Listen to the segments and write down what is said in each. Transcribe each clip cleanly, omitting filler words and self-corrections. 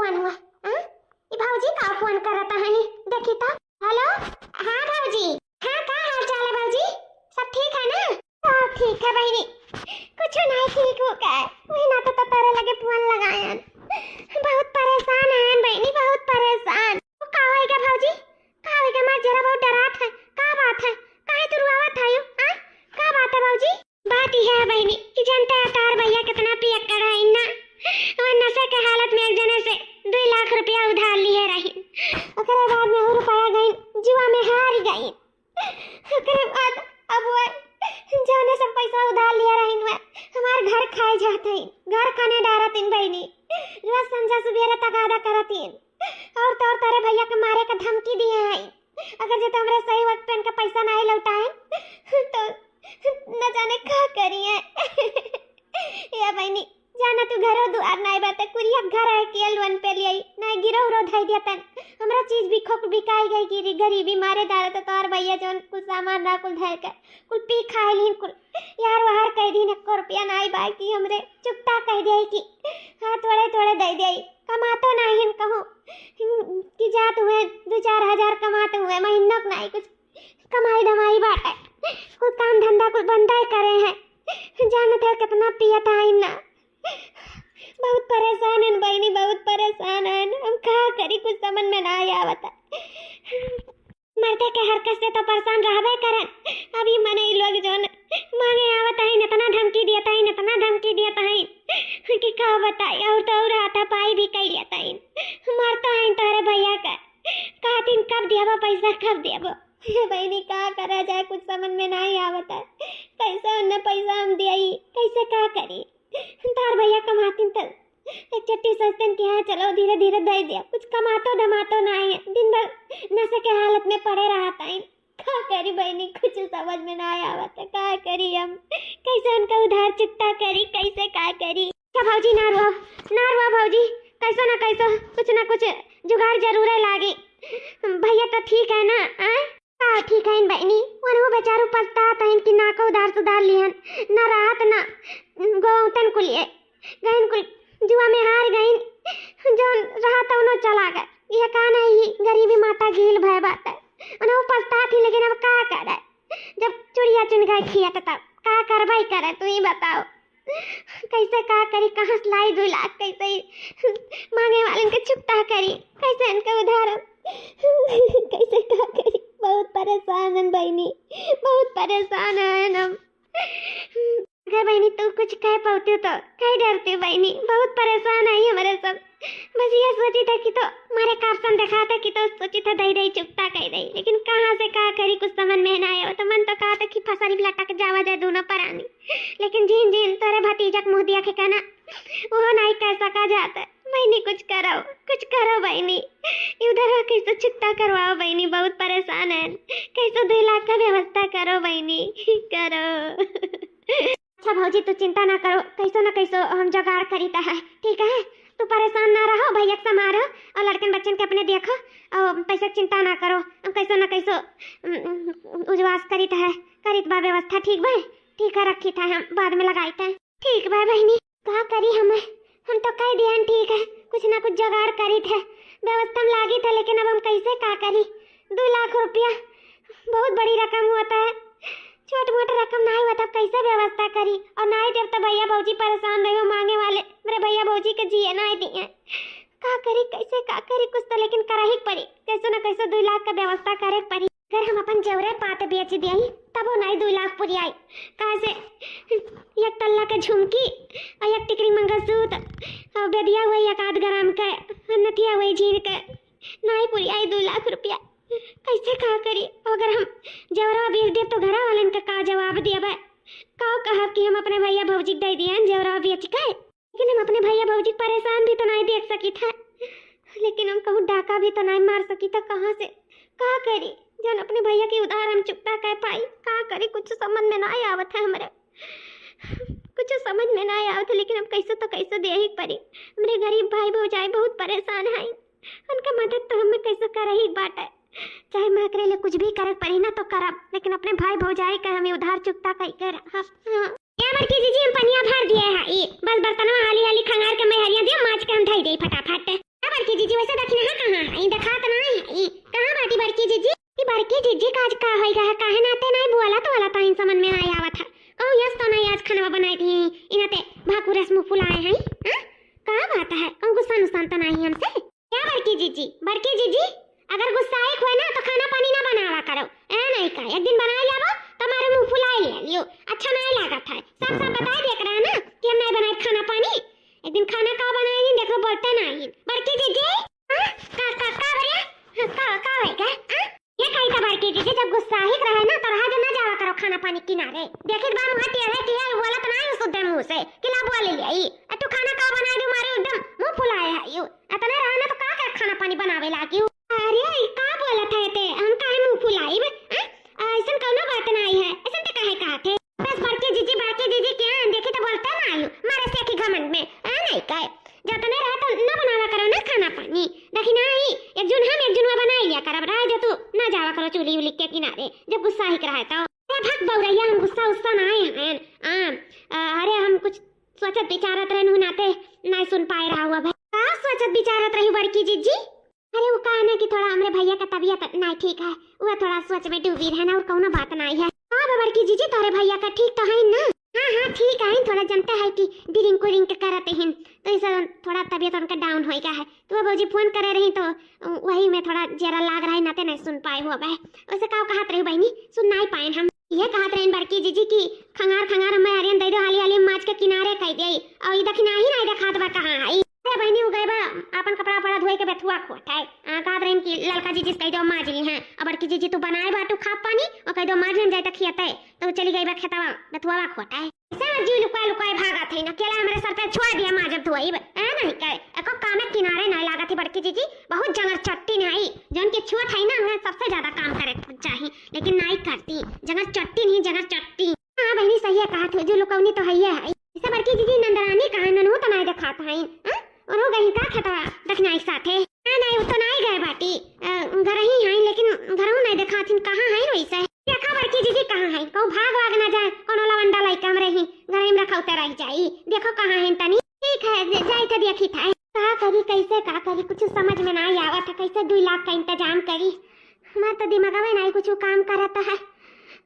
Phone हुआ? ये भाऊजी का फोन करता है? देखी तो। हेलो, हाँ भाऊजी। हाँ, का हाल चाल है भाऊजी? सब ठीक है ना? सब ठीक है बहनी, कुछ नहीं ठीक हो का। वही ना तो तारे लगे फोन लगाया। बहुत परेशान है बहनी, बहुत परेशान। वो का होएगा भाऊजी? का होएगा? मैं जरा बहुत डरात है। का बात है? काहे तू रुआवत है? हां, का बात है भाऊजी? बात ही है बहनी कि जनता तार भैया कितना पियक्कड़ है इन्ना। और नशे के हालत में एक जने से 2 लाख रुपया उधार लिए रही। ओकरे बाद में रुपया गई जुआ में हार गई। ओकरे बाद अब वो जाने सब पैसा उधार लिया रही है। हमार घर खाए जाते घर खाने डारतीन बहनी। रोज संजा सुबेरे तक आदा करतीन। और तो और तेरे भैया के मारे का धमकी दिए हैं। अगर जो तुमरे सही वक्त पे इनका पैसा नहीं लौटाए तो न जाने क्या करिए। या बहनी जाना तू घरो दुआर नहीं बात कुरिया घर है के लोन पे लिए नहीं गिरो रो धाई दियतन। हमरा चीज भी खोक बिकाई गई गिरी गरीबी मारे दार तो तोर भैया जोन कुछ सामान ना कुल धर कर कुल पी खाए लीन कुल यार वहार कह दिन 1 रुपया नहीं बाकी हमरे चुकता कह दे कि हां थोड़े थोड़े दे दे। कमातो नहीं हम कहूं कि जात हुए 2-4 हजार कमाते हुए महीना नहीं कुछ कमाई धमाई बाटे। कुछ काम धंधा कुछ बंदा ही करे हैं। जानत है कितना पियता है इन्ना। बहुत परेशान है बहनी, बहुत परेशान है। हम क्या करी कुछ समझ में ना आवता। मरते के हरकत से तो परेशान रहबे करन। अभी मने लोग जोन मांगे आवत है इतना धमकी देता है, इतना धमकी देता है कि का बताई। और तो और हाथा पाई भी कई लेता है। मरता है तारे भैया का दिन कब देबो पैसा कब देबो। बहनी का करा जाए कुछ समझ में नहीं आवता। कैसे उन्हें पैसा हम दियाई, कैसे का करी। तार भैया कमातीन तो एक चट्टी सस्ते के यहाँ चलो धीरे धीरे दे दिया। कुछ कमातो धमातो नहीं है, दिन भर नशे के हालत में पड़े रहता है। क्या करी बहनी कुछ समझ में नहीं आवता। क्या करी हम, कैसे उनका उधार चुकता करी, कैसे क्या करी। क्या भाजी ना रुआ भाजी, कैसा ना कैसा कुछ ना कुछ जुगाड़ जरूर है लागी। भैया तो ठीक है ना? हाँ ठीक है बहनी। वो बेचारू पछताता है कि ना का उधार सुधार लिहन ना राहत ना गौतन को लिए गईन कुल जुआ में हार गईन। जो रहा था उन्होंने चला गया। यह का नहीं गरीबी माता गील भय बात है। उन्हें पछता थी लेकिन अब का करे। जब चुड़िया चुन गई खिया तो तब का करवाई करे तू ही बताओ। कैसे का करी, कहाँ से लाई 2 लाख, कैसे मांगे वाले के चुकता करी, कैसे इनका उधार कैसे का करी। बहुत परेशान है बहनी, बहुत परेशान है हम। अगर बहनी तू कुछ कह पाती तो कह डरती बहनी। बहुत परेशान है हमारे सब। बस ये सोची था कि तो मारे कार्सन देखा था कि तो सोची था दई दई चुकता कह दई, लेकिन कहाँ से का करी कुछ समझ में ना आया। तो मन तो कहा था कि फसरी लटक जावा जाए दोनों परानी, लेकिन जिन जिन तेरे भतीजा मुँह दिया के कहना वो नहीं कह सका जाता। बहनी कुछ करो बहनी, उधर कैसे चुकता करवाओ बहनी। बहुत परेशान है, कैसे 2 लाख का व्यवस्था करो बहनी, करो। अच्छा भौजी तू चिंता ना करो, कैसो ना कैसो हम जुगाड़ करीता है, ठीक है। तू परेशान ना रहो, भैया से मारो और लड़कन बच्चन के अपने देखो और पैसे चिंता ना करो। हम कैसो ना कैसो उजवास करीता है, करीत बा व्यवस्था। ठीक भाई, ठीक है रखी था हम बाद में लगाईता है। ठीक भाई बहनी कहा करी हम तो कह दिया ठीक है, कुछ ना कुछ जुगाड़ करी थे, व्यवस्था में लागी था। लेकिन अब हम कैसे का करी। 2 लाख रुपया बहुत बड़ी रकम होता है, छोट मोट रकम नहीं हुआ तब कैसे व्यवस्था करी। और नहीं देव तो भैया भौजी परेशान रहे मांगे वाले। मेरे भैया भौजी के जिए नहीं दिए, का करी कैसे का करी कुछ तो लेकिन करा ही पड़ी। कैसे न कैसे 2 लाख का व्यवस्था करे पड़ी। अगर हम अपन जेवरे पाते बेच दिए तब वो नहीं 2 लाख पूरी आई। कहाँ से 1 तल्ला के झुमकी और 1 टिकरी मंगलसूत्र और बेदिया हुआ 1 आध ग्राम का नथिया हुई झीर के नहीं पूरी आई 2 लाख रुपया। कैसे का करी। अगर हम जेवरा बेच दे तो घरा वालन का जवाब दिया भाई का कहा कि हम अपने भैया भौजी दे दिए जेवरा बेच के। लेकिन हम अपने भैया भौजी परेशान भी तो नहीं देख सकी था, लेकिन हम कहूँ डाका भी तो नहीं मार सकी था। कहाँ से का करी जन अपने भैया की उधार हम चुकता कह पाई। का करी कुछ समझ में ना आवत है हमारे, कुछ समझ में ना आवत है। लेकिन हम कैसे तो कैसे दे ही पड़ी। हमारे गरीब भाई भौजाई बहुत परेशान है, उनका मदद तो हमें कैसे कर ही बात है। चाहे मैं करे कुछ भी करे पड़ी ना तो करब, लेकिन अपने भाई भौजाई का हमें उधार चुकता कई कर। हाँ क्या मरकी जी हम पनिया भर दिए है। ये बस बर्तन में हाली हाली खंगार के मैं हरिया दिया माच के हम धई दे फटाफट। तो नहीं हमसे। क्या बड़की जीजी अगर गुस्साए हुए ना तो खाना पानी ना बनावा करो। ए नहीं का एक दिन बना लेबो तुम्हारे मुंह फुलाए ले लियो, अच्छा नहीं लागत है। सब बता दिया करा ना कि हम नहीं बनाए खाना पानी। एक दिन खाना का बनाए नहीं देखो बोलते नहीं। बड़की जीजी हां का बरिया का होएगा ये कही था बड़की जीजी जब गुस्सा ही रहे ना तो रहा ना जावा करो खाना पानी किनारे। देखित बा मुंह टेढ़े किया बोला तो नहीं सुद्दे मुंह से कि ला बोले ले आई तू खाना का बनाए दो मारे एकदम मुंह फुलाए है यू इतना रहना तो का खाना पानी बनावे लागी। अरे का बोलत है ते हम काहे मुंह फुलाई ऐसन कोनो बात नहीं है। ऐसन तो काहे कहते बस बड़की जीजी क्या देखे तो बोलता ना आयु मारे से की घमंड में नहीं कहे जब तने रहा तो ना बनावा करो ना खाना पानी देखी नहीं एक जुन हम एक जुन बनाई लिया करब रह जा तू ना जावा करो चूल्ही उली के किनारे जब गुस्सा ही रहा तो भग बौरैया हम गुस्सा ना आए अरे हम कुछ सोचत विचारत रहनु नाते नहीं सुन पाए रहा हुआ भाई का सोचत विचारत रही बड़की जीजी। अरे वो कहा ना कि थोड़ा हमरे भैया का तबीयत नहीं ठीक है वो थोड़ा सोच में डूबी रहना और कोनो बात नहीं है। हां बड़की जीजी तोरे भैया का ठीक तो है ना। हां ठीक है थोड़ा जानते है कि ड्रिंक करते हैं तो इस थोड़ा तबीयत उनका डाउन हो गया है तो वो भौजी फोन करे रही तो वही में थोड़ा जरा लाग रहा है नाते नहीं सुन पाए हुआ भाई वैसे का कहत रही बहनी सुन नहीं पाए हम ये कहत रहे बड़की जीजी की खंगार मैं आर्यन दे दो हाली माछ के किनारे कह दे और ई देखना ही नहीं देखत बा कहां है अरे बहनी हो गए बा अपन कपड़ा पड़ा धोए के बेथुआ खोटाए कहत रहे कि लड़का जीजी कह दो माज ली हैं और बड़की जीजी तू बनाए बाटू खा पानी और कह दो माज न जाए त खियाते तो चली गई बा खेतवा बेथुआ खोटाए सब जी लुकाए भागा थे ना केला मेरे सर पे छोड़ दिया मां जब धोई नहीं कहे एको काम में किनारे नहीं लगा थी बड़की जीजी बहुत जंगर चट्टी नहीं जन के छुआ था ना मैं सबसे ज्यादा काम करे चाहिए लेकिन नहीं करती जंगर चट्टी। हां बहनी सही है कहा थे जो लुकौनी तो है इसे बड़की जीजी नंदरानी कहा ननु तो नहीं दिखाता है और हो गई का खेतवा देखना एक साथ है नहीं वो तो नहीं गए बाटी घर ही है लेकिन घरों नहीं दिखाती कहां है वैसे देखा बड़की जीजी कहां है को भाग ना जाए कोनो लवंडा लइका में रही घर में रखौते रह जाई देखो कहां है तनी ठीक है जाई तो देखी था का करी कैसे का करी कुछ समझ में नहीं आवत है कैसे 2 लाख का इंतजाम करी मैं तो दिमाग में नहीं कुछ काम करता है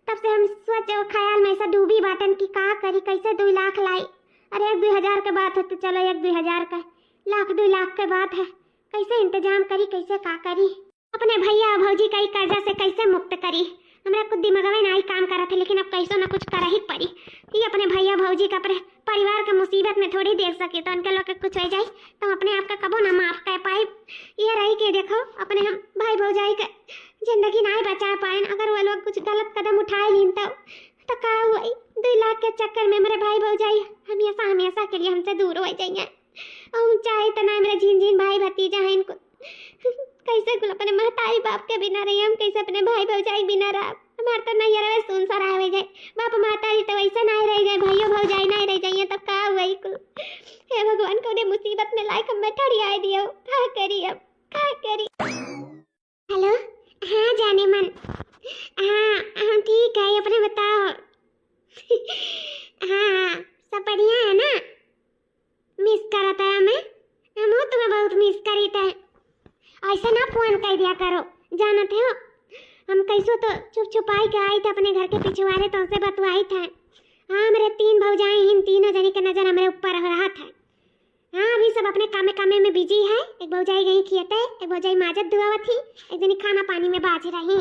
तब से हम सोचे ख्याल में ऐसा डूबी बाटन की का करी कैसे 2 लाख लाई। अरे 1-2 हज़ार के बात है तो चलो 1-2 हज़ार का लाख 2 लाख के बात है कैसे इंतजाम करी कैसे का करी अपने भैया भौजी का कर्जा से कैसे मुक्त करी हमरा कुछ दिमाग में नहीं काम करा था लेकिन अब कैसे ना कुछ कर ही पड़ी कि अपने भैया भौजी का परिवार के मुसीबत में थोड़ी देख सके तो उनके लोग के कुछ हो जाए तो अपने आप का कबो ना माफ कर पाए ये रही कि देखो अपने हम भाई भौजाई का जिंदगी नहीं बचा पाए अगर वो लोग कुछ गलत कदम उठाए लीन तो का हुआ 2 लाख के चक्कर में मेरे भाई भौजाई हमेशा के लिए हमसे दूर हो जाएंगे और चाहे तो ना मेरे झिन भाई भतीजा है इनको कैसे कुल अपने महतारी बाप के बिना रही हम कैसे अपने भाई भौजाई बिना रह हमार तो नहीं रहे सुन सरा हो जाए बाप महतारी तो वैसे नहीं रह जाए भाइयों भौजाई नहीं रह जाइए तब का हुआ कुल हे भगवान को ने मुसीबत में लायक हम ठड़ी आए दियो का करी अब का करी। हेलो हाँ जाने मन हाँ हम ठीक है अपने बताओ हाँ सब बढ़िया है ना मिस करा था हमें हम तुम्हें बहुत मिस करी था ऐसा ना फोन कर दिया करो जानते हो हम कैसो तो छुपाई के आई थे अपने घर के पिछवाड़े तो उनसे बतवाई था। हाँ मेरे 3 भौजाएं इन तीनों जने का नजर हमारे ऊपर रहा था। हाँ अभी सब अपने कामे में बिजी है एक भौजाई गई खेते एक भौजाई माजत धुआवा थी एक जनी खाना पानी में बाज रही।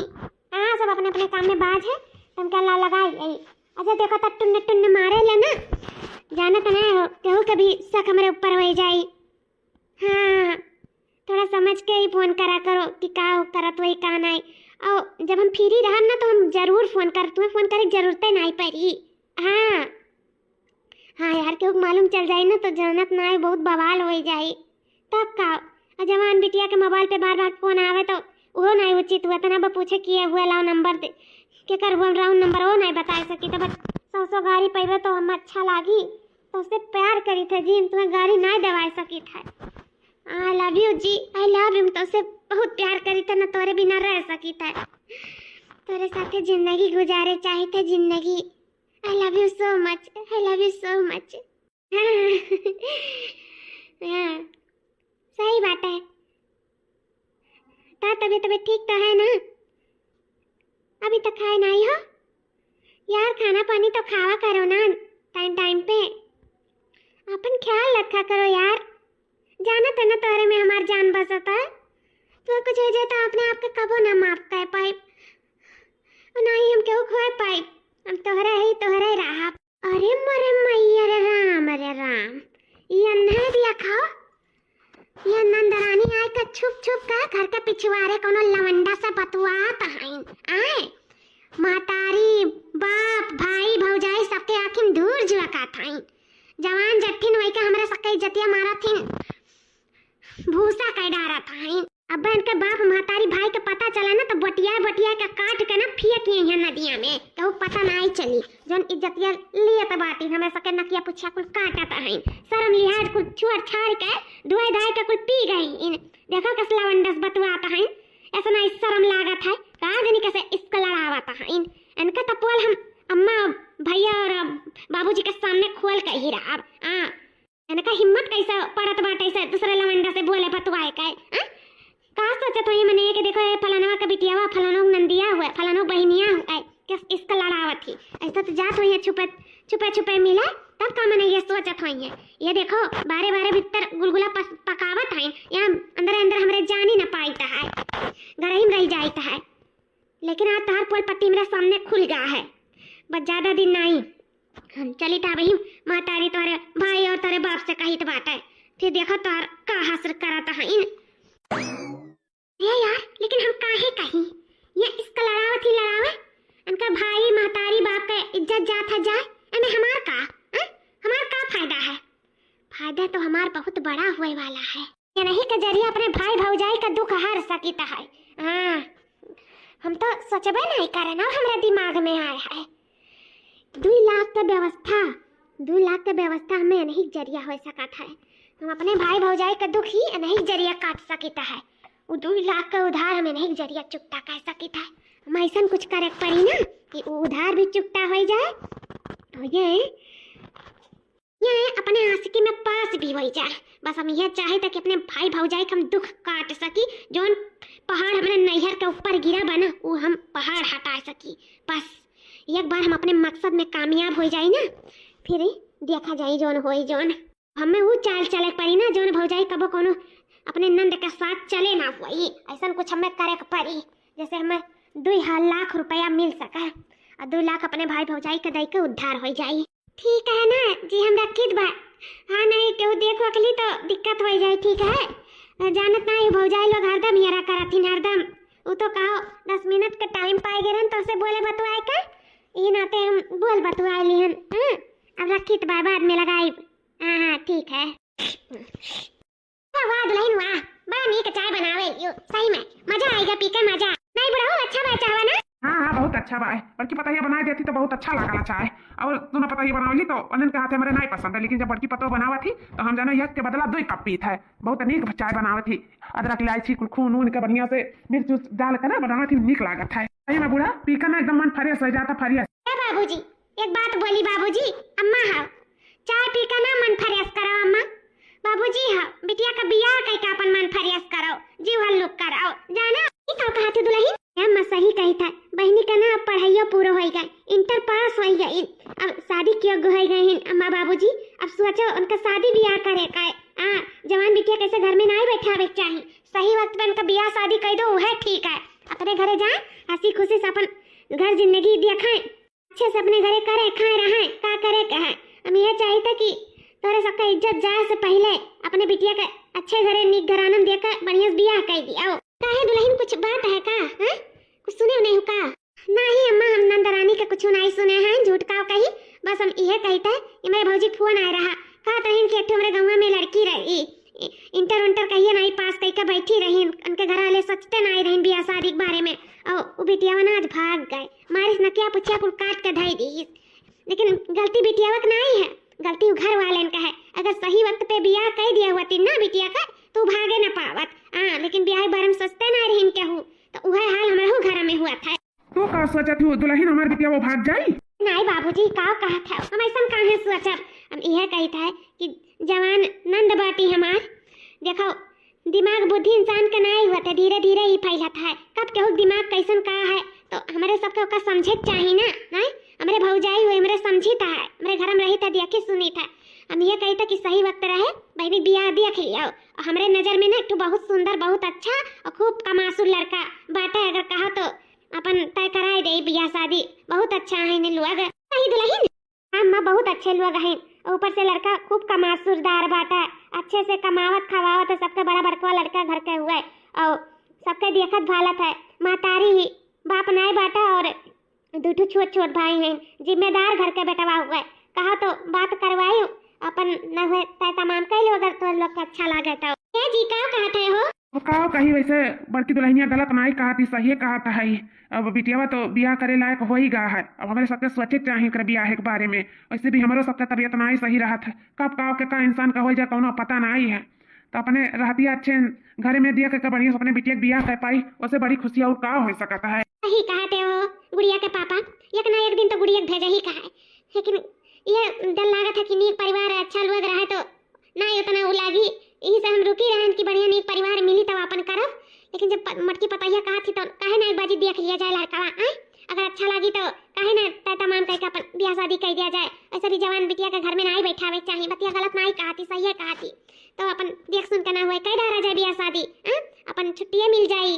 हाँ सब अपने काम में बाज है तुम क्या ला लगाई गई अच्छा देखो तो टुन्न मारे ले ना जाना तो ना हो केहू कभी शक हमारे ऊपर हो जाए। हाँ थोड़ा समझ के ही फोन करा करो कि का करत वही का नहीं और जब हम फ्री रहम ना तो हम जरूर फोन कर तुम्हें फोन करे जरूरत नहीं पड़ी। हाँ यार क्यों मालूम चल जाए ना तो जानत ना बहुत बवाल हो जाए तब का जवान बिटिया के मोबाइल पे बार फोन आवे तो वो नहीं उचित हुआ तना पूछे किए हुए लाओ नंबर दे के कर हुआ राउंड नंबर वो नहीं बता सकी तो बस 100 गाड़ी पैबे तो हम अच्छा लागी तो उससे प्यार करी थे जी तुम्हें गाड़ी नहीं दवा सकी था। आई लव यू जी आई लव यू तो से बहुत प्यार करी था ना तोरे बिना रह सकी था तोरे साथे जिंदगी गुजारे चाहे थे जिंदगी। आई love you so much I love you so much. हाँ सही बात है ता तबीयत ठीक तो है ना अभी तक खाए नहीं हो यार खाना पानी तो खावा करो ना टाइम पे अपन ख्याल रखा करो यार जाना से न तोहरे में हमार जान बसता है। तो कुछ हो जाए तो अपने आप के कबो ना माफ कर पाए और ना ही हम केहू खोए पाए। हम तोहरा ही रहा। अरे मोरे मैया रे राम ये अन्ना दिया खाओ। ये नंदरानी आए का छुप छुप का घर के पिछवाड़े कोनो लवंडा से बतुआत हईन। आए मातारी बाप भाई भौजाई सबके आखिम दूर जुआ का थाई। जवान जट्ठिन वही का हमरा सके जतिया मारा थिन भूसा कह डारा थाई। अब इनके बाप मातारी भाई के पता चला ना तो बटिया का काट के ना फेंक यहाँ नदिया में तो पता ना आई चली। जन इज्जतिया लिए तो बाटी हमें सके नकिया पुछा कुल काटत हईन। शर्म लिहाज कुल छुअर छाड़ के धोए धाय के कुल पी गई। देखो कसला वंडस बतुआत हईन। ऐसा ना शर्म लागत है का जनी कैसे इसको लड़ावत हईन। इनका तो पोल हम अम्मा भैया और बाबूजी के सामने खोल के ही रहा। इनका हिम्मत कैसा पड़त बाटे से दूसरे लवंडा से बोले बतुआए के। का सोचत हो ये मने कि देखो ये फलाना का बिटियावा फलानो नंदिया हुआ फलानो बहनिया हुआ किस इसका लड़ावत थी। ऐसा तो जात हुई है छुपे मिला तब का मने ये सोचत हुई है। ये देखो बारे भीतर गुलगुला पकावत है यहाँ अंदर हमरे जानी न पाईता है घर ही रह जाता है। लेकिन आज तार पोल पट्टी मेरे सामने खुल गया है। बस ज्यादा दिन नहीं हम चली था वही मातारी तुम्हारे भाई और तेरे बाप से कही तो बात है। फिर देखो तार का हसर कराता है ये यार। लेकिन हम काहे कहीं ये इसका लड़ावत ही लड़ावे। इनका भाई मातारी बाप का इज्जत जात है जाए एमे हमार का फायदा है। फायदा तो हमार बहुत बड़ा हुए वाला है। ये नहीं के जरिए अपने भाई भौजाई का दुख हर सकीता है। हम तो सोचबे नहीं करे ना हमारे दिमाग में आया है 2 लाख का व्यवस्था हमें नहीं जरिया हो सकता है। हम अपने भाई भौजाई का दुख ही नहीं जरिया काट सकता है। वो 2 लाख का उधार हमें नहीं जरिया चुकता कर सकता है। हम ऐसा कुछ करे पड़ी ना कि वो उधार भी चुकता हो जाए तो ये अपने आशिकी में पास भी हो जाए। बस हम यह चाहे था कि अपने भाई भौजाई का हम दुख काट सकी। जोन पहाड़ हमारे नैहर के ऊपर गिरा बना वो हम पहाड़ हटा सकी। बस एक बार हम अपने मकसद में कामयाब हो जाए ना फिर देखा जाए जोन होई जोन हमें वो चाल चले पड़ी ना जोन भौजाई कबो कोनो अपने नंद के साथ चले ना हुई। ऐसा कुछ हमें करे पड़ी जैसे हमें 2 लाख रुपया मिल सका और 2 लाख अपने भाई भौजाई के दई के उद्धार हो जाए। ठीक है ना जी हम रखित बा। हाँ नहीं केहू देख वकली तो दिक्कत हो जाए। ठीक है जानत नहीं भौजाई लोग हरदम हियरा करथिन हरदम। वो तो कहो 10 मिनट का टाइम पाए गए तो से बोले बतुआए का ये नाते हम बोल बतुआए लिहन। अब रखित बा बाद में लगाई। हाँ ठीक है। वाह दुल्हन वाह बड़ा नीक चाय बनावे यू सही में मजा आएगा पी के मजा। नहीं बुढ़ाओ अच्छा बा चाहवा ना। हाँ बहुत अच्छा बा बड़की पतैया बना देती तो बहुत अच्छा लागला चाय। और तू ना पतैया बनावली तो उन्हन के हाथे मेरे नहीं पसंद है। लेकिन जब बड़की पतो बनावा थी तो हम जानो एक के बदला 2 कप पीत है। बहुत नीक चाय बनावत थी। अदरक इलायची खून ऊन के बढ़िया से मिर्च डाल के ना बनावत थी नीक लागत है। सही में बूढ़ा पी कर ना एकदम मन फ्रेश हो जाता फ्रेश। बाबूजी एक बात बोली बाबूजी अम्मा हाँ चाय पी कर ना मन फ्रेश करो अम्मा। बाबूजी हाँ बिटिया का बियाह कई का अपन मन फ्रेश करो जीव हल्लुक कराओ जाना ई तो कहती दुल्हन मैं सही कही था। बहनी का ना पढ़ाइयो पूरा हो गए इंटर पास हो गई अब शादी क्यों हो गए अम्मा बाबूजी। अब सोचो उनका शादी ब्याह करे का जवान बिटिया कैसे घर में नहीं बैठावे चाहिए। सही वक्त पे उनका ब्याह शादी कर दो है ठीक है। अपने घरे जाए हंसी खुशी से अपन घर जिंदगी देखें अच्छे से अपने घरे करे खाए रहे का करे कहे। हम ये चाहिए कि तोरे सबका इज्जत जाए से पहले अपने बिटिया के अच्छे घरे निक घरानम देकर बढ़िया ब्याह कर दिया। काहे दुल्हन कुछ बात है का हैं कुछ सुने नहीं हो का। नहीं अम्मा हम नंदरानी का कुछ नहीं सुने हैं झूठ का कही। बस हम यह कहते हैं कि मेरे भौजी फोन आ रहा कहा रही कि अठो मेरे गाँव में लड़की रही इंटर कहिए नहीं पास कही के बैठी रही उनके घर वाले सोचते नहीं रही ब्याह शादी के बारे में। और वो बिटिया ना आज भाग गए मारिस नकिया पुछिया कुल काट के ढाई दी। लेकिन गलती बिटिया का नहीं है गलती घर वाले का है। अगर सही वक्त पे ब्याह कर दिया हुआ तीन ना बिटिया का तो भागे न पावत। लेकिन ब्याह बारे में सोचते ना रही कहूँ तो वह हाल हमारे घर में हुआ था। तो का सोचत हो दुल्हन हमार बिटिया वो भाग जाई। नहीं बाबूजी का कहा था हम ऐसा कहाँ सोचब। हम यह कहता है कि जवान नंद बाटी हमार देखो दिमाग बुद्धि इंसान का नहीं हुआ था धीरे धीरे ही फैलत है। कब केहू दिमाग कैसन का है तो हमारे सबके ओका समझे चाहिए ना। नहीं हमारे भौजाई हुए हमारे समझी था हमारे घर में रही था देखी सुनी था हम ये कही था कि सही वक्त रहे बहनी बियाह देख लिया। और हमरे नजर में ना एक बहुत सुंदर बहुत अच्छा और खूब कमासुर लड़का बाटे, अगर कहा तो अपन तय कराए दे बियाह शादी। बहुत अच्छा है ने लोग सही दुल्हन। हाँ माँ बहुत अच्छे लोग हैं, ऊपर से लड़का खूब कमासुरदार बाटा, अच्छे से कमावत खवावत है, सबके बड़ा बड़का लड़का घर के हुआ है और सबके देखत भालत है। मातारी ही बाप नाई बाटा और दूठू छोट छोट भाई हैं, जिम्मेदार घर के बेटवा हुआ है। कहा तो बात करवाई अपन न हुए तय तमाम कई लोग अगर तो लोग को अच्छा लगे तो ये जी का कहते हो। वो कहो कहीं वैसे बड़की दुल्हनिया गलत नहीं कहा थी, सही कहा था है। अब बिटियावा तो बियाह करे लायक हो ही गया है। अब हमारे सबके सोचे चाहिए कर बियाह के बारे में। वैसे भी हमारो सबका तबीयत नहीं सही रहा था, कब का के का इंसान का हो जाए कौनो पता नहीं है। तो अपने रहती अच्छे घर में दिया के बढ़िया अपने बिटिया के बियाह कर पाई, उससे बड़ी खुशी और का हो सकता है। सही कहते हो गुड़िया के पापा, एक ना एक दिन तो गुड़िया भेजा ही कहा है, लेकिन ये डर लागत है कि नीक परिवार अच्छा लोग रहे तो ना उतना वो लागी। यही से हम रुकी रहे कि बढ़िया नीक परिवार मिली तब अपन करब। लेकिन जब मटकी पतैया कहा थी तो काहे ना एक बाजी देख लिया जाए लड़का, अगर अच्छा लगी तो काहे ना तय तमाम करके अपन बियाह शादी कर दिया जाए। ऐसे भी जवान बिटिया के घर में नहीं बैठावे चाहिए। बतिया गलत नहीं कहा थी, सही है कहा थी, तो अपन देख सुन के ना हुए कह डारा जाए बियाह शादी, अपन छुट्टियां मिल जाई।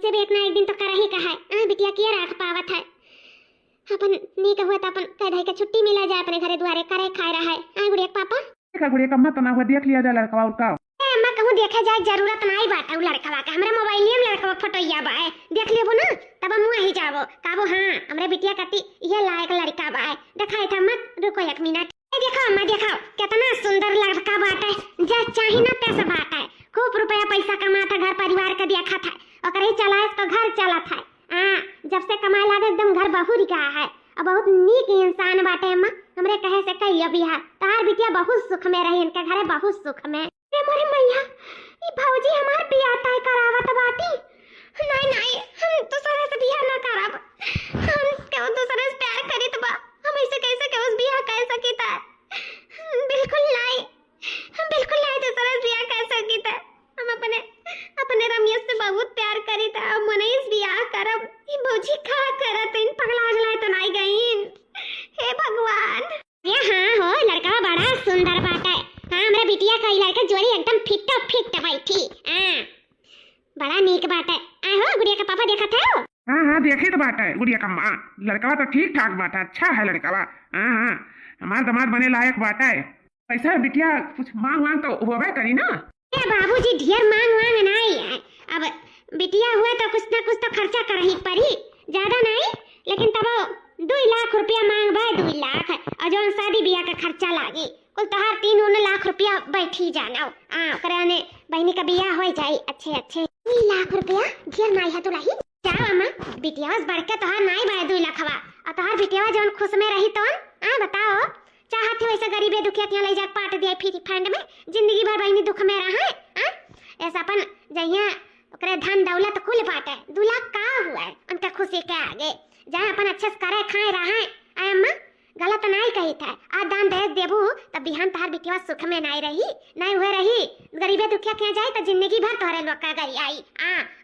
से भी एक ना एक दिन तो कर ही कहा है बिटिया किया रख पावत है। अपन नीक हुआ तो अपन कह के छुट्टी मिला जाए अपने घरे द्वारे करे खाए रहा है। गुड़िया पापा गुड़िया कम्मा तो ना हुआ देख लिया जाए लड़का और का। अम्मा कहूं देखे जाए जरूरत नहीं बाटा। उ लड़का का हमरा मोबाइल में लड़का फोटोया बा है, देख लेबो ना तब हम वही जाबो काबो। हां हमरे बिटिया कति ये लायक लड़का बा है, दिखाई था मत रुको एक मिनट। देखो अम्मा देखो कितना सुंदर लड़का बाटा है, जा चाहे ना तैसे बाटा है। खूब रुपया पैसा कमाता, घर परिवार का देखा था और ही चलाए तो घर चला था। जब से कमाए लागे एकदम घर बहुरी का है और बहुत नीक इंसान बाटे। अम्मा हमरे कहे से कहियो बियाह तार बिटिया बहुत सुख में रही, इनके घरे बहुत सुख में। मोरे मैया ई भौजी हमार बियाह तय करावत बाटी। नहीं नहीं हम दूसरे से बियाह ना करब, हम क्यों दूसरे से प्यार करित बा, हम ऐसे कैसे के उस बियाह कर सकीता। बिल्कुल नहीं, हम बिल्कुल नहीं दूसरे से बियाह कर सकीता। हम अपने अपने रमेश से बहुत प्यार करिता, अब मने इस बियाह करब। ई भौजी का करत इन पगला जलाए तो नहीं गईन। हे भगवान ये हां हो लड़का बड़ा सुंदर बाटा है। हां हमरा बिटिया का लड़का जोड़ी एकदम फिट बैठी, बड़ा नीक बाटा है। आ हो गुड़िया का पापा देखा था। हां देखे तो बाटा है गुड़िया कम्मा, लड़का तो ठीक ठाक बाटा, अच्छा है लड़का। हां हमार दामाद बने लायक बाटा है। पैसा बिटिया कुछ मांग तो होवे करी ना। ए बाबूजी ढेर मांग नहीं है, अब बिटिया हुआ तो कुछ ना कुछ तो खर्चा कर ही पड़ी, ज्यादा नहीं लेकिन तब 2 लाख रुपया मांग बा। 2 लाख और जो शादी बियाह का खर्चा लागी कुल तोहार 3 लाख रुपया बैठी जाना। ओकरे ने बहनी का बियाह हो जाई अच्छे 2 लाख रुपया ढेर नहीं है दुल्ही। जाओ अम्मा बिटिया बस बढ़के तोहार नहीं बा 2 लाखवा और तोहार बिटिया जौन खुश में रही तो बताओ चाहत है वैसे गरीबे दुखिया तिया ले जा पाट दिया फ्री फंड में, जिंदगी भर बहनी दुख में रहा है। ऐसा अपन जहिया ओकरे धन दौलत कुल बाटे 2 लाख का हुआ है उनका खुशी के आगे। जहाँ अपन अच्छे से करे खाए रहा है। अम्मा गलत नहीं कही था, आज दान दहेज देबू तब बिहान तहार बिटिया सुख में नहीं रही, नहीं हुए रही। गरीबे दुखिया क्या जाए तो जिंदगी भर तोहरे लोग का गरी आई।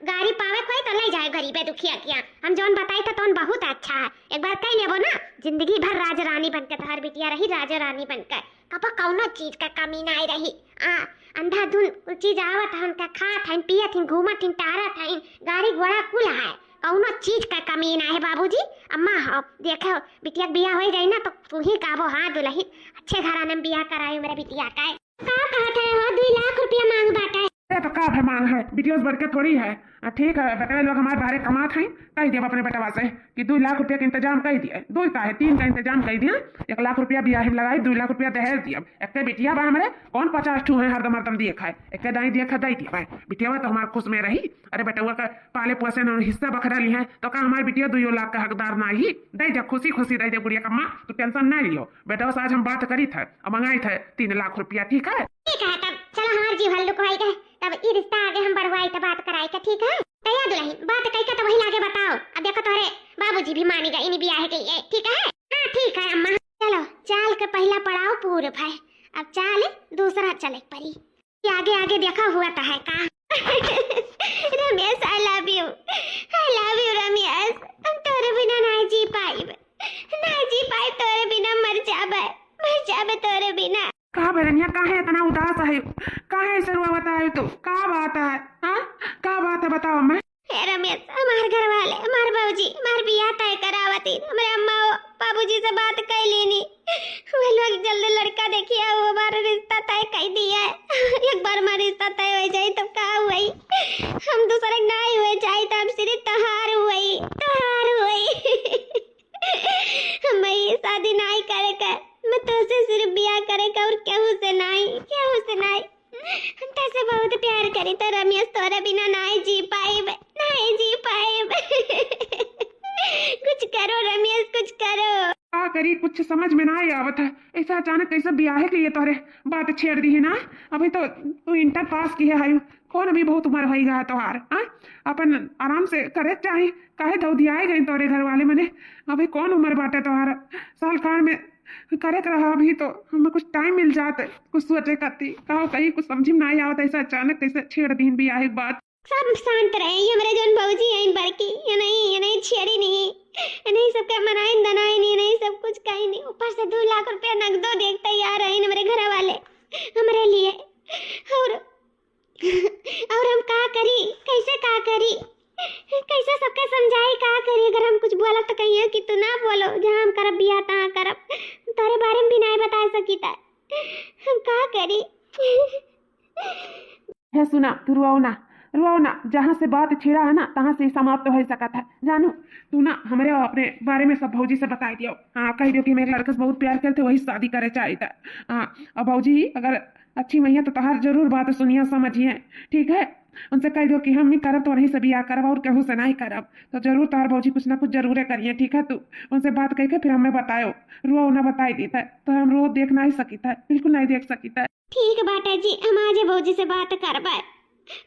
गाड़ी पावे कोई तो ले जाए गरीबे दुखिया किया। हम जौन बताई था तौन बहुत अच्छा है, एक बार कह लेबो ना जिंदगी भर राज रानी बनकर तोहर बिटिया रही, राजा रानी बनकर कब कौनो चीज का कमी नहीं रही। अंधाधुन कुछ चीज आवत है उनका, खात है पियत है घूमत है टारत है, गाड़ी घोड़ा कुल है, कौनो चीज का कमी ना है बाबूजी। अम्मा हो देखो बिटिया बियाह हो जाए ना तो तू ही काबो हाँ दुल्ही अच्छे घराने में बियाह कराई मेरा बिटिया का। कहते हो 2 लाख रुपया मांग बाटा है तो का है मांग है, बिटिया बढ़ के थोड़ी है। ठीक है बेटा लोग हमारे बारे कमात हैं, कह दिया अपने बेटवा से कि 2 लाख रुपया का इंतजाम कर दिया, 2 का है 3 का इंतजाम कर दिया। 1 लाख रुपया बियाह में लगाई, 2 लाख रुपया दहेज दिया। एक बिटिया बा हमारे कौन 50 ठू है हरदम दिए खाए, एक दाई दिए खा दे दिया बिटिया तो हमारे खुश में रही। अरे बेटा का पाले पोसे न हिस्सा बखरा ली है तो का हमारी बिटिया 2 लाख का हकदार ना ही दे जा, खुशी खुशी दे दे गुड़िया कम्मा, तू टेंशन नहीं लियो। बेटा आज हम बात करी थे और मंगाई थे 3 लाख रुपया। ठीक है तब चलो हमारे जीव हल्लू को गए तब ये रिश्ता आगे हम बढ़वाई तो बात कराई का। ठीक है तैयार दुल्ही बात कही का तो वही लागे बताओ। अब देखो तोरे बाबूजी भी मानेगा इन बियाह के लिए। ठीक है हाँ ठीक है अम्मा। चलो चाल का पहला पड़ाव पूरा है, अब चाल दूसरा चले परी। आगे आगे देखा हुआ तो है का। रमेश आई लव यू रमेश। हम तोरे बिना नहीं जी पाई तोरे बिना मर जाबे तोरे बिना। का बरनिया काहे इतना उदास है? काहे ऐसे रुआ बताए तू? का बात है? हाँ, का बात है बताओ मैं। हे रमेश, हमारे घर वाले, हमारे बाबूजी, हमारे बियाह तय करावती, हमारे अम्मा बाबूजी से बात कर लेनी। वे लोग जल्दी लड़का देखिए, वो हमारा रिश्ता तय कर दिया है। एक बार हमारा रिश्ता तय हो जाए तब का हुई, हम दूसरे नहीं हुए जाए तो हम सिर्फ तहार हुई, तहार हुई। हम भाई शादी नहीं करे का, मैं तो से सिर्फ बियाह करे का और केहू से नहीं, केहू से नहीं। हम तैसे बहुत प्यार करी तो रमेश तोरे बिना नहीं जी पाए, नहीं जी पाए। कुछ करो रमेश, कुछ करो। का करी कुछ समझ में ना आवत है। ऐसा अचानक कैसे ब्याह के लिए तोरे बात छेड़ दी है ना। अभी तो तू इंटर पास की है, कौन अभी बहुत उम्र हो गया तोहार। हाँ, अपन आराम से करे चाहे, काहे दौदी आए गए तोरे घर वाले मने। अभी कौन उम्र बाटे तोहार, साल खान में करे रहा। अभी तो हमें कुछ टाइम मिल जाता, कुछ सोचे करती, कहो कहीं कुछ समझ में ना आवत। ऐसा अचानक कैसे छेड़ दी ब्याह की बात। सब शांत रहे, ये हमारे जोन बाबूजी है इन बड़की, ये नहीं छेड़ी नहीं, ये नहीं सबका मनाई दनाई नहीं सब कुछ कहीं नहीं। ऊपर से 2 लाख रुपया नगदो देख तैयार है हमारे घर वाले हमारे लिए। और हम का करी, कैसे का करी, कैसे सबके समझाई का करी। अगर हम कुछ बोला तो कहिए कि तू ना बोलो, जहाँ हम करब बिया तहाँ करब, तारे बारे में भी नहीं बता सकी था। हम का करी। है सुना, तू रुआओ ना, जहाँ से बात छिड़ा है ना तहाँ से समाप्त तो हो सका था। जानू तू ना हमारे अपने बारे में सब भौजी से बता दियो। हाँ, कह दियो कि मेरे लड़के से बहुत प्यार करते, वही शादी करे चाहे था। हाँ, अब भौजी अगर अच्छी मैया तो तहार जरूर बात सुनिए समझिए, ठीक है। उनसे कह दो कि हम नहीं करब तो वहीं से बिया करब और केहू से नहीं करब, तो जरूर तहार भौजी कुछ ना कुछ जरूर करिए, ठीक है। तू उनसे बात करके फिर हमें बतायो। रुआ ना बताई दी था तो हम रोज देख नहीं सकी था, बिल्कुल नहीं देख सकी था। ठीक बाटा जी, हम आज भौजी से बात करब,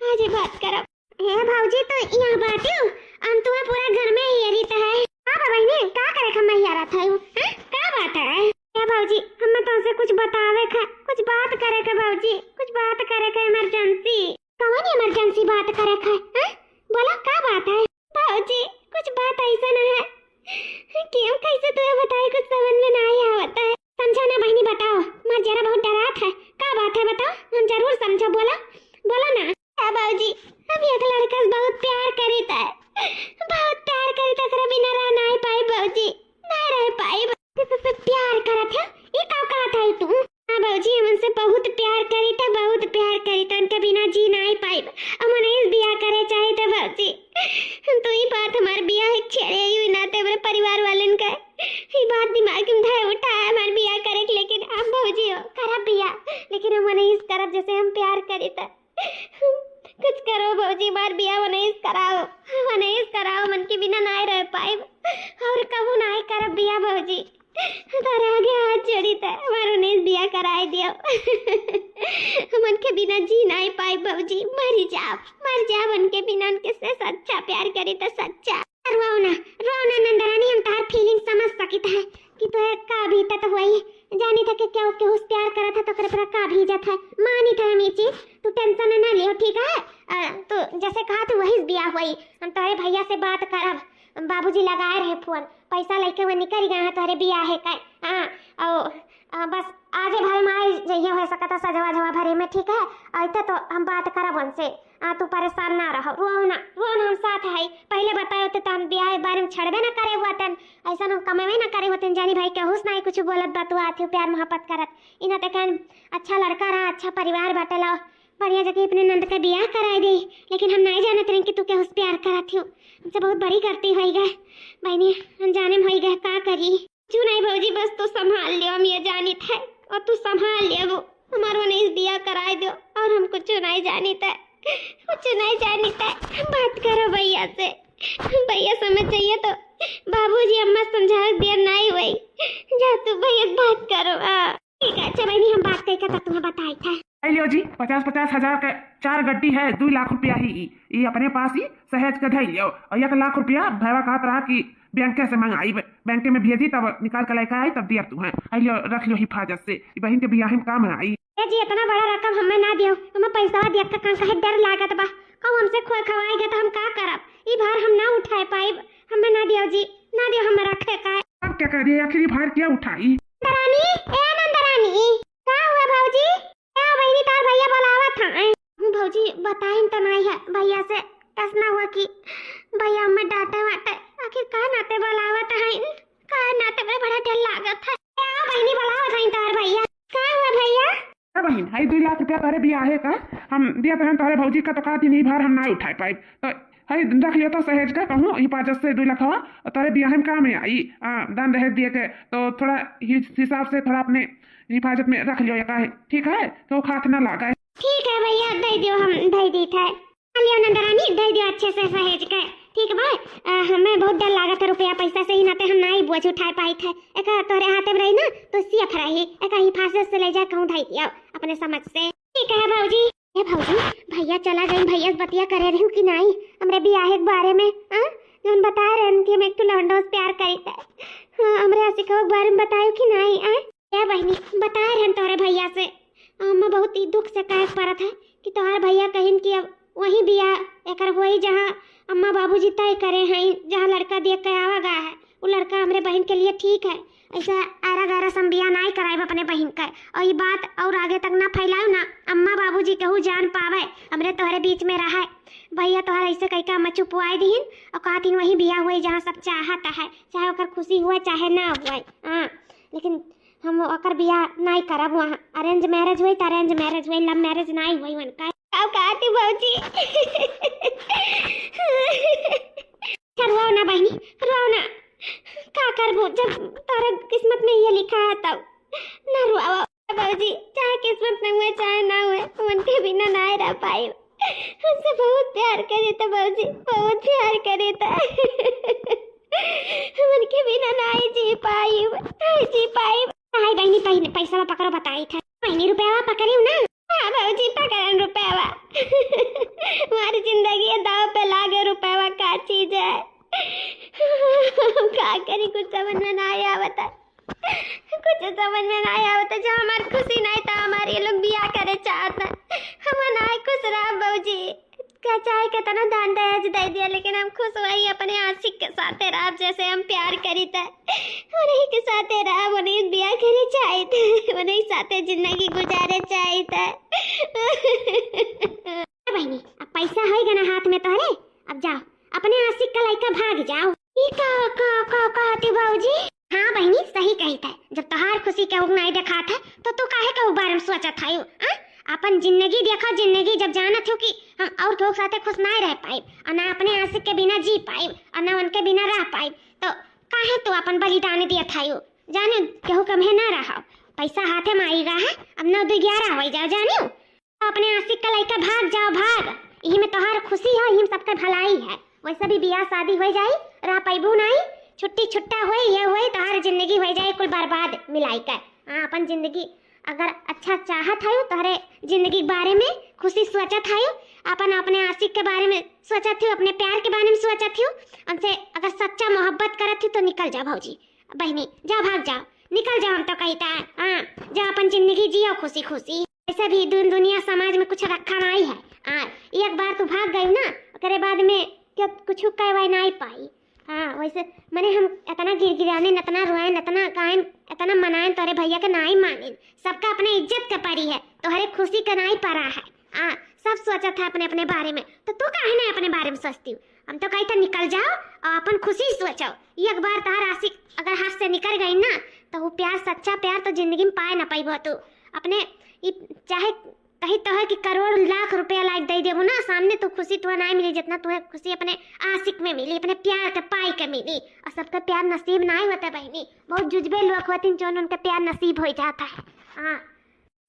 आज बात करब। हे भौजी तो यहाँ बाटियो, हम तो पूरा घर में ही रहता है। हां बहनी, का करे हम यहाँ रहता है? हां, का बात है? हे भौजी, हम तो से कुछ बतावे का, कुछ बात करे के भौजी, कुछ बात करे के इमरजेंसी। कौन इमरजेंसी बात करे का? हां, बोलो का बात है? भौजी कुछ बात ऐसा ना है कि हम कैसे तुझे बताए, कुछ समझ में नहीं आवत है। समझा ना बहनी, बताओ। मैं जरा बहुत डरात है, का बात है बताओ, हम जरूर समझो। बोलो ना। बाबूजी, हम एक लड़का से बहुत प्यार करता है, बहुत प्यार करता, करे बिना रह नहीं पाई बाबूजी, नहीं रह पाई। प्यार करत है, ये का कहत है तू? हां बाबूजी, हम उनसे बहुत प्यार करता, बहुत प्यार करता, उनके बिना जी नहीं पाई। हम नहीं बियाह करे चाहे तो बाबूजी, तो ये बात हमारे बियाह एक छेड़े ही नाते हमारे परिवार वाले का ये बात दिमाग में धाय उठा है हमारे बियाह करे। लेकिन आप बाबूजी हो करब बियाह, लेकिन हम नहीं करब जैसे हम प्यार करता। कुछ करो भौजी, बार बिया नहीं कराओ, मन के बिना नहीं रह पाए और कबू नहीं करब बिया भौजी। तारा आगे हाथ जोड़ी था, हमारो नहीं बिया कराए दियो। मन के बिना जी नहीं पाए भौजी, मर जाओ उनके बिना, उनके से सच्चा प्यार करे तो सच्चा। रोना नंदरानी, हम तार फीलिंग समझ सकता है कि तो का भी तो वही जानी था कि क्या के उस प्यार करा था तो करे का भीजा था, मानी था हम ये चीज। तू टेंशन ना लियो, ठीक है। तो जैसे कहा तू वही बियाह हुई। हम तुम्हारे भैया से बात करब, बाबूजी लगाए रहे फोन, पैसा लेके वो निकल गए हैं तुम्हारे बियाह है का। हाँ, बस आजे भरे में आए जइए हो सकता सजवा भरे में, ठीक है। ऐसे तो हम बात करब उनसे। तू परेशान ना रहो, रोना हम साथ है। पहले बताए होते तो हम बियाह के बारे में छड़बे ना करे हुआ तन, ऐसा हम कमेबे ना करे होते। जानी भाई के हुस नहीं कुछ बोलत बात आते प्यार मोहब्बत करत। इना तक अच्छा लड़का रहा, अच्छा परिवार बटला, बढ़िया जगह अपने नंद का बियाह कराए दे। लेकिन हम नहीं जानते रहे कि तू के हुस प्यार करत हो, हमसे बहुत बड़ी करती हो गए बहनी, हम जाने में हो गए का करी। क्यों नहीं भौजी, बस तू संभाल लियो, हम ये जानी था और तू संभाल लियो। वो हमारो नहीं बियाह कराए दो और हम कुछ नहीं जानी था, कुछ नहीं जानी था। बात करो भैया से, भैया समझ जाइए तो बाबूजी अम्मा समझा दिया नहीं हुई। जा तू भैया बात करो। ठीक है, अच्छा बहनी, हम बात करके तो तुम्हें बताई था। लियो जी, 50-50 हजार के 4 गड्डी है, 2 लाख रुपया ही ये अपने पास ही सहेज के धई लियो। और 1 लाख रुपया भैया कहत रहा कि बैंक से मंगाई, बैंक में भेजी तब निकाल के लेकर आई तब दिया तुम्हें। लियो रख लो हिफाजत से, बहन के बियाह में काम आई। जी इतना बड़ा रकम हमें ना दियो, हमें पैसा दिया का कहे डर लागत बा, कब हमसे खोए खवाएगा तो हम का करब? ई भार हम ना उठाए पाइब, हमें ना दियो जी, ना दियो, हमें रखे का। अब क्या कर दिया आखिर भार क्या उठाई? नंदरानी, ए नंदरानी, का हुआ भाजी बताइन तो नहीं है भैया से, ऐसा हुआ कि भैया हमें डांटे वाटे, आखिर का नाते बुलावत है, का नाते में बड़ा डर लागत है। बहनी बुलावत है तार भैया, का हुआ भैया? बहन हाई 2 लाख रुपया तोहरे बियाह है का हम दिया तहन तोहरे भौजी का तो कहती नहीं भार हम ना उठाए पाए, तो हाई रख लियो तो सहेज के कहूँ हिफाजत से 2 लाख हुआ तोहरे बियाह में काम है आई दान दहेज दिए के, तो थोड़ा हिसाब से थोड़ा अपने हिफाजत में रख लियो का है, ठीक है? तो खात ना लगा है। ठीक है भैया दे दियो, हम दे दी था लियो नंदरानी, दे दियो अच्छे से सहेज के, ठीक है भाई? हमें बहुत डर लागत है, रुपया पैसा से ही नाते हम नहीं बोझ उठाए पाई थे, एक तोरे हाथे में रही ना तो सियफ रही, एक हिफाजत से ले जा कहूँ धई दियो अपने समझ से, ठीक है भाजी? ए भाजी भैया चला गई, भैया बतिया करे रही कि नहीं हमरे बियाह के बारे में? हां जोन बता रहे हैं कि मैं एक तो लौंडो से प्यार करी था, हां हमरे आशिका के बारे में बतायो कि नहीं? ए बहनी बता रहे हैं तोरे भैया से, मैं बहुत ही दुख से कहे पड़त है कि तोहार भैया कहिन कि अब वही बियाह एकर होई जहाँ अम्मा बाबूजी तय करे हैं, जहाँ लड़का देख के आवा गा है वो लड़का हमरे बहन के लिए ठीक है, ऐसा आरा गारा सम बियाह नहीं कराए अपने बहन का, और ये बात और आगे तक ना फैलाओ ना, अम्मा बाबूजी कहूँ जान पावे हमरे तोहरे बीच में रहा भैया तोहरा ऐसे कह के अम्मा चुपवाई दीन और कहतीन वही बियाह हुई जहाँ सब चाहता है, चाहे ओकर खुशी हुए चाहे ना हुए। हाँ लेकिन हम ओकर बियाह नहीं करब, वहाँ अरेंज मैरिज हुई तो अरेंज मैरिज हुई, लव मैरिज नहीं हुई उनका। अब कहती भाजी करवाओ ना बहनी करवाओ ना, का करबो जब तारा किस्मत में ये लिखा है तब ना रुआओ भाजी, चाहे किस्मत में हुए चाहे ना हुए उनके बिना ना रह पाए, उनसे बहुत प्यार करे था भाजी, बहुत प्यार करे था उनके बिना नहीं जी पाई, नहीं जी पाई। हाय बहनी पहले पैसा पकड़ो बताई था, बहनी रुपया पकड़ी ना? हाँ भाजी पकड़न रुपया हमारी जिंदगी दाव पे लागे, रुपया का चीज है का करी, कुछ समझ में नहीं आवता, कुछ समझ में नहीं आवता, जो हमारी खुशी नहीं था हमारे लोग बियाह करे चाहता, हम नहीं खुश रहा बाबूजी, क्या चाहे के तना दान दहेज दे दिया लेकिन हम खुश वही अपने आशिक के साथ रहा, जैसे हम प्यार करी था उन्हीं के साथ रहा, उन्हीं बियाह करे चाहे थे, उन्हीं साथ जिंदगी गुजारे चाहे था बहनी अब पैसा होएगा ना हाथ में तोहरे, अब जाओ अपने आशिक का लड़का भाग जाओ। कहती बाबूजी? हाँ बहनी सही कही था, जब तोहार खुशी के नहीं देखा था तो तू काहे के बारे में सोचा था? अपन जिंदगी देखो, जिंदगी जब जाना थो कि हम और लोग साथे खुश नहीं रह पाए और ना अपने आशिक के बिना जी पाए और ना उनके बिना रह पाए, तो काहे तू अपन बलिदान दिया था? जाने केहू कम है ना रहा, पैसा हाथे में आएगा है, अब 9 2 11 हो जाओ, जानियो तो अपने आशिक का लड़का भाग जाओ, भाग, यही में तोहार खुशी है, यही सबका भलाई है, वैसे भी बियाह शादी हो जाए रह पाइबू नहीं, छुट्टी छुट्टा हुए ये हुए तोहार जिंदगी हो जाए कुल बर्बाद मिलाई कर। हाँ अपन जिंदगी अगर अच्छा चाहत है तोहरे जिंदगी के बारे में खुशी सोचत है, अपन अपने आशिक के बारे में सोचत हो, अपने प्यार के बारे में सोचत हो, उनसे अगर सच्चा मोहब्बत करत हो तो निकल जाओ भाजी बहनी, जाओ भाग जाओ, निकल जाओ, हम तो कहता है हाँ जाओ अपन जिंदगी जियो खुशी खुशी, ऐसा भी दुनिया समाज में कुछ रखा नहीं है। हाँ एक बार तू भाग गई ना करे बाद में क्या कुछ कहवा नहीं पाई। हाँ वैसे मैंने हम इतना गिरगिराने इतना रोए इतना गायन इतना मनाए तोरे भैया के नहीं माने, सबका अपने इज्जत का परी है, तोहरे खुशी का नहीं परा है। हाँ सब सोचा था अपने अपने बारे में, तो तू काहे ना अपने बारे में सोचती हूँ? हम तो कहते निकल जाओ और अपन खुशी सोचो, एक बार तार आशिक अगर हाथ से निकल गई ना तो वो प्यार सच्चा प्यार तो जिंदगी में पाए ना पाई, तू अपने चाहे कहीं तो है कि करोड़ लाख रुपया लाइक दे देबो ना सामने तो खुशी तो नहीं मिली जितना तुम्हें खुशी अपने आशिक में मिली, अपने प्यार के पाई के मिली, और सबका प्यार नसीब नहीं होता बहनी, बहुत जुजबे लोग होते हैं जो उनका प्यार नसीब हो जाता है। हाँ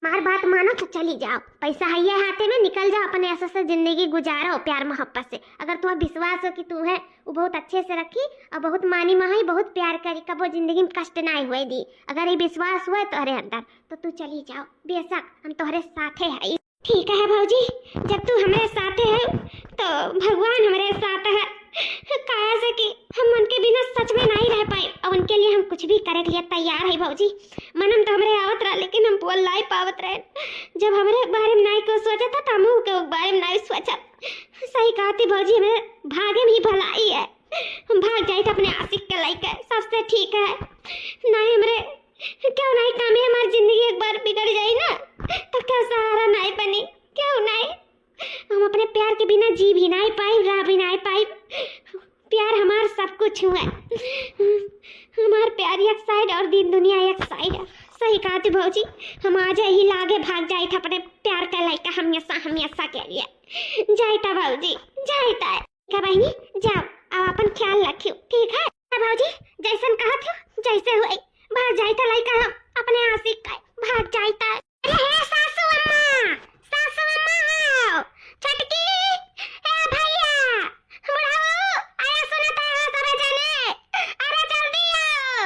मार बात मानो तो चली जाओ, पैसा है ये हाथे में, निकल जाओ अपने ऐसे से जिंदगी गुजारो प्यार मोहब्बत से, अगर तुम्हें विश्वास हो कि तू है वो बहुत अच्छे से रखी और बहुत मानी माही बहुत प्यार करी, कब वो जिंदगी में कष्ट नहीं हुए दी, अगर ये विश्वास हुआ तोहरे अंदर तो तू चली जाओ, बेशक हम तोहरे साथे है। ठीक है भाजी, जब तू हमारे साथे है तो भगवान हमारे साथ है, कहा से कि हम उनके बिना सच में नहीं रह पाए और उनके लिए हम कुछ भी करे के लिए तैयार है भाजी। मनम तो हमारे आवत रहा लेकिन हम बोल नहीं पावत रहे, जब हमारे बारे में नहीं को सोचा था तो हम के बारे में नहीं सोचा। सही कहती भाजी, हमें भागे में ही भलाई है, हम भाग जाए तो अपने आशिक के लायक है, सबसे ठीक है। नहीं हमारे क्यों नहीं काम है, हमारी जिंदगी एक बार बिगड़ जाए ना तो क्या सहारा नहीं बनी, क्यों नहीं प्यार के बिना जी भी नहीं पाई, रह भी नहीं पाई। प्यार हमार सब कुछ हुआ। हमार प्यार एक साइड और दिन दुनिया एक साइड है। सही कहा तू भौजी, हम आज ही लागे भाग जाए थे अपने प्यार का लड़का हमेशा हमेशा के लिए। जाता भौजी जाता क्या बहनी, जाओ अब अपन ख्याल रखियो, ठीक है भौजी? जैसन कहा थी जैसे हुई, भाग जाता लड़का हम अपने आशिक का, भाग जाता। अरे हे सासू अम्मा, सासू अम्मा हो, छटकी, ए भैया, बुढ़ाऊ, आया सुनता है सब जने, अरे जल्दी आओ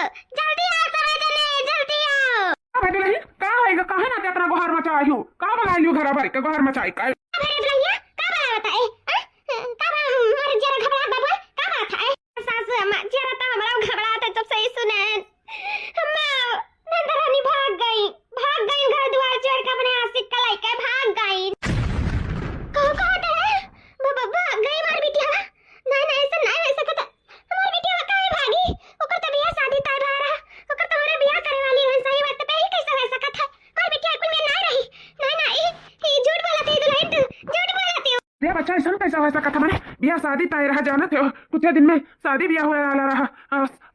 सब जने, जल्दी आओ। अबे दुल्हन का होएगा, काहे ना तेरा गोहर मचाई हूँ, का बनाई लू घर भर के गोहर मचाई का? अरे भैया का बनावता है? का हमारे जरा घबराहट बाबू का बात है? सासू अम्मा जरा तो हमारा घबराहट है, तो सही सुने। अम्मा नंदरानी भाग गई घर द्वार छोड़ के अपने आशिक का लड़का भाग गई। कहो दे बाबा भाग गई मार बिटिया? नहीं ऐसा कत हमार बिटिया काहे भागी? ओकर त बियाह शादी तय बा रहा, ओकर त हमरे बियाह करे वाली है। सही बात पे ही कैसे हो सकत है? मार बिटिया कुल में नहीं रही। नहीं ये झूठ बोलती है दुल्हन, तू झूठ बोलती हो। रे बच्चा ऐसा कैसा हो सकता था? मैंने बियाह शादी तय रहा, जानते हो कुछ दिन में शादी बियाह हुए वाला रहा,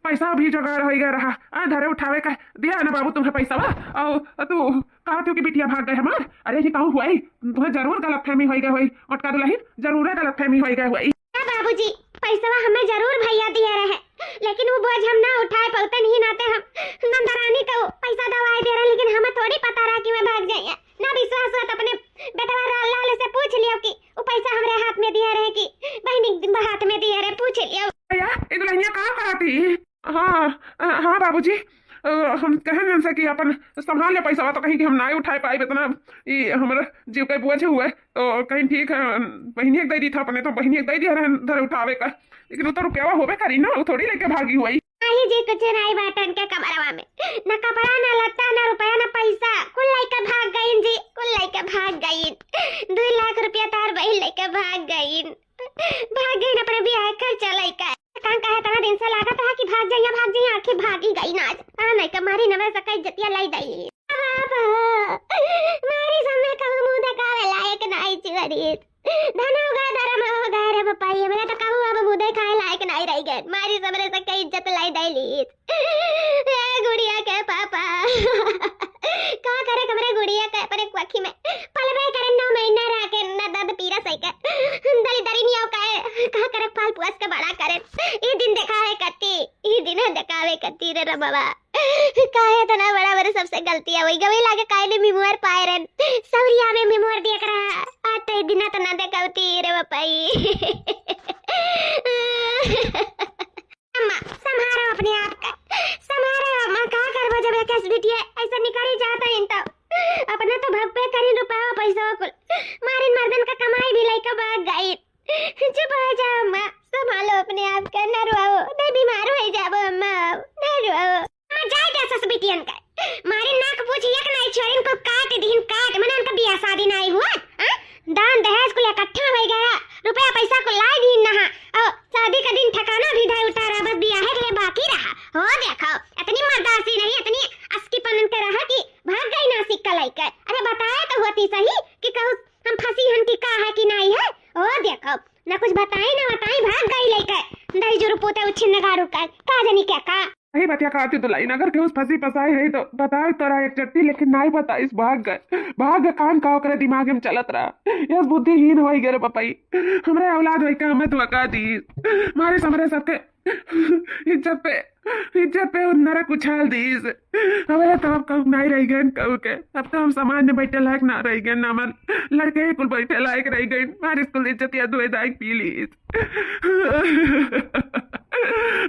पैसा भी जुगाड़ हो गया रहा। धरे उठावे का दिया ना बाबू तुम्हें पैसा बा, और तू कहा कि बिटिया भाग गए हमार। अरे जी कहूँ हुआ तुम्हें जरूर गलतफहमी हो गई हुई, मटका दुल्हन जरूर गलतफहमी हो गई हुई। बाबूजी पैसा हमें जरूर भैया दिए रहे, लेकिन वो बोझ हम ना उठाए पौते नहीं नाते। हम नंदरानी को पैसा दवाई दे रहे, लेकिन हमें थोड़ी पता रहा कि मैं भाग जाइए। ना विश्वास हुआ तो अपने बेटा लाल से पूछ लियो कि वो पैसा हमारे हाथ में दिए रहे कि बहनी हाथ में दिए रहे, पूछ लियो। ये दुल्हनिया कहाँ कराती? हाँ बाबूजी, हम कहें जैसे कि अपन संभाल ले पैसा, तो कहीं कि हम ना उठाए पाए इतना, ये हमारा जीव का बोझ हुआ है, तो कहीं ठीक है बहनी एक दे दी था अपने, तो बहनी एक दे दिया धर उठावे का, लेकिन वो तो रुपया होवे करी ना, वो थोड़ी लेके भागी हुई। नहीं जी कुछ नहीं बाटन के कमरवा में, ना कपड़ा ना लत्ता ना रुपया ना पैसा, कुल लेके भाग गईन जी, कुल लेके भाग गईन। 2 लाख रुपया तार बहन लेके भाग गईन अपने ब्याह खर्चा लेके। कहां कहे तना दिन से लागत है कि भाग जाइए आखिर भागी गई ना आज। नहीं कमारी नवे सकै जतिया लाई दैली मारी समय कहूं मुंह देखावे लायक नहीं चिवरी। धन होगा धर्म होगा रे बपाई, मैंने तो कहूं अब मुंह देखाए लायक नहीं रह गए। मारी समरे से कई इज्जत लाई दैली ए गुड़िया के पापा का करे कमरे गुड़िया के अपने क्वाखी में पलवे करे 9 महीना रह के न दर्द पीरा सही के दली दरी नहीं हो का करे पाल पुआस के बड़ा करे। ई दिन देखावे करती, ई दिन देखावे करती रे बाबा, काहे तना बड़ा बड़े सबसे गलतियां हुई गवे लागे काहे ने मिमुआर पाए रे सौरिया में मिमुआर देख रहा आते दिन तना देखावती रे बपाई। अम्मा संभालो अपने आप का, संभालो अम्मा, का करबो जब कैस बिटिया ऐसा निकल जाता है तो अपना तो भग पे करी रुपया पैसा कुल मारिन मर्दन का कमाई भी लेके भाग गई। चुप हो जाओ अम्मा, संभालो अपने आप का, न रोओ, नहीं बीमार हो जाओ अम्मा, न रोओ। अम्मा जाए जा सस बिटियन का मारिन नाक पूछ एक नहीं छोरिन को काट दीन काट, मने उनका बियाह शादी नहीं हुआ, हां दान दहेज को इकट्ठा हो गया, रुपया पैसा को लाई दीन ना, और शादी का दिन ठिकाना भी ढाई उतारा, बस बियाह के लिए बाकी रहा। हो देखो इतनी मर्दासी नहीं, इतनी अस्की पनन के रहा कि भाग गई नासिक का लइका। अरे बताए तो होती सही कि कहूं हम फंसी हन की का है कि नहीं है। ओ देखो ना कुछ बताए ना बताए भाग गई लइका, दई जो रुपया उछिन गाड़ू का जानी क्या का। नहीं बतिया कहती तो लाई, अगर केहू फंसी फसाई रही तो बताओ तोरा एक चट्टी, लेकिन नहीं बताइस भाग गए कान का ओकरे दिमाग में चलत रहा। यस बुद्धिहीन हो गए रे पपाई, हमरे औलाद वही का हमें तो का दी मारे समरे सबके इज्जत पे नरक उछाल दीस। हमारे तो अब कहूँ नहीं रह गए कहू के, अब तो हम समाज में बैठे लायक ना रह गए, ना मन लड़के कुल बैठे लायक रह गए, मारे स्कूल इज्जत या दुए दायक पी लीस।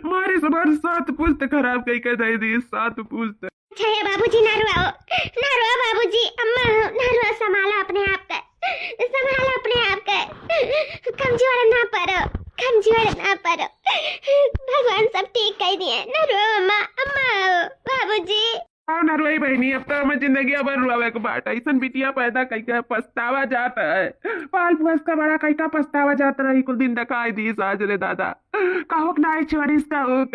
मारे समाज 7 पुस्त खराब कई के दे दी, 7 पुस्त। अच्छा है बाबूजी, ना रो बाबूजी, अम्मा ना रो, संभालो अपने आप का, संभालो अपने आप का, कमजोर ना पड़ो, भगवान सब ठीक कर दिए। ना रो अम्मा, बाबूजी ना रोई बहनी, अब तो हमें जिंदगी भर रुआवे को बाट, ऐसा बिटिया पैदा कई पछतावा जाता है, पाल पुस का बड़ा कई का पछतावा जाता रही, कुल दिन दिखाई दी आज रे दादा, कहूँ नाई छोड़ीस कहूँ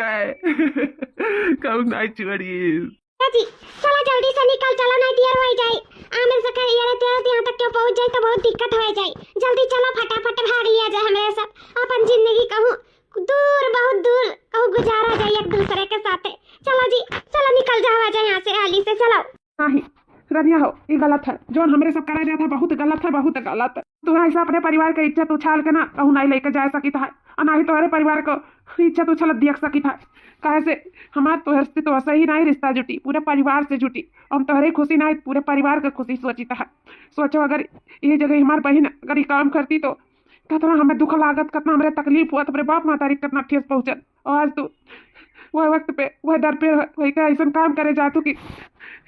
नाई छोड़ीस। जी चला जल्दी से निकल चला, नहीं देर हो जाए। आमिर से कह यार तेरा यहाँ तक क्यों पहुँच जाए तो बहुत दिक्कत हो जाए। जल्दी चलो फटाफट भाग लिया जाए, हमारे साथ अपन जिंदगी कहूँ दूर बहुत दूर कहूँ गुजारा जाए एक दूसरे के साथ। चलो जी चलो निकल जावा जाए यहाँ से, हाली से चलो। नहीं रनिया हो, ये गलत है जो हमरे सब करा जाता है, बहुत गलत है, बहुत गलत है। तू ऐसा अपने परिवार के इज्जत उछाल के ना कहूँ नहीं लेके जा सकी था, और ना ही तुम्हारे परिवार को इज्जत उछल देख सकी था। कहे से हमारे तो हस्ती तो ऐसा ही नहीं रिश्ता जुटी, पूरे परिवार से जुटी। हम तुम्हारी खुशी नहीं पूरे परिवार की खुशी सोची था। सोचो अगर ये जगह हमारी बहन अगर ये काम करती तो कितना हमें दुख लागत, कितना हमारे तकलीफ हुआ, तुम्हारे बाप मातारी कितना ठेस पहुंचत। और आज तू वह वक्त पे वह दर पे वही का ऐसा काम करे जातू कि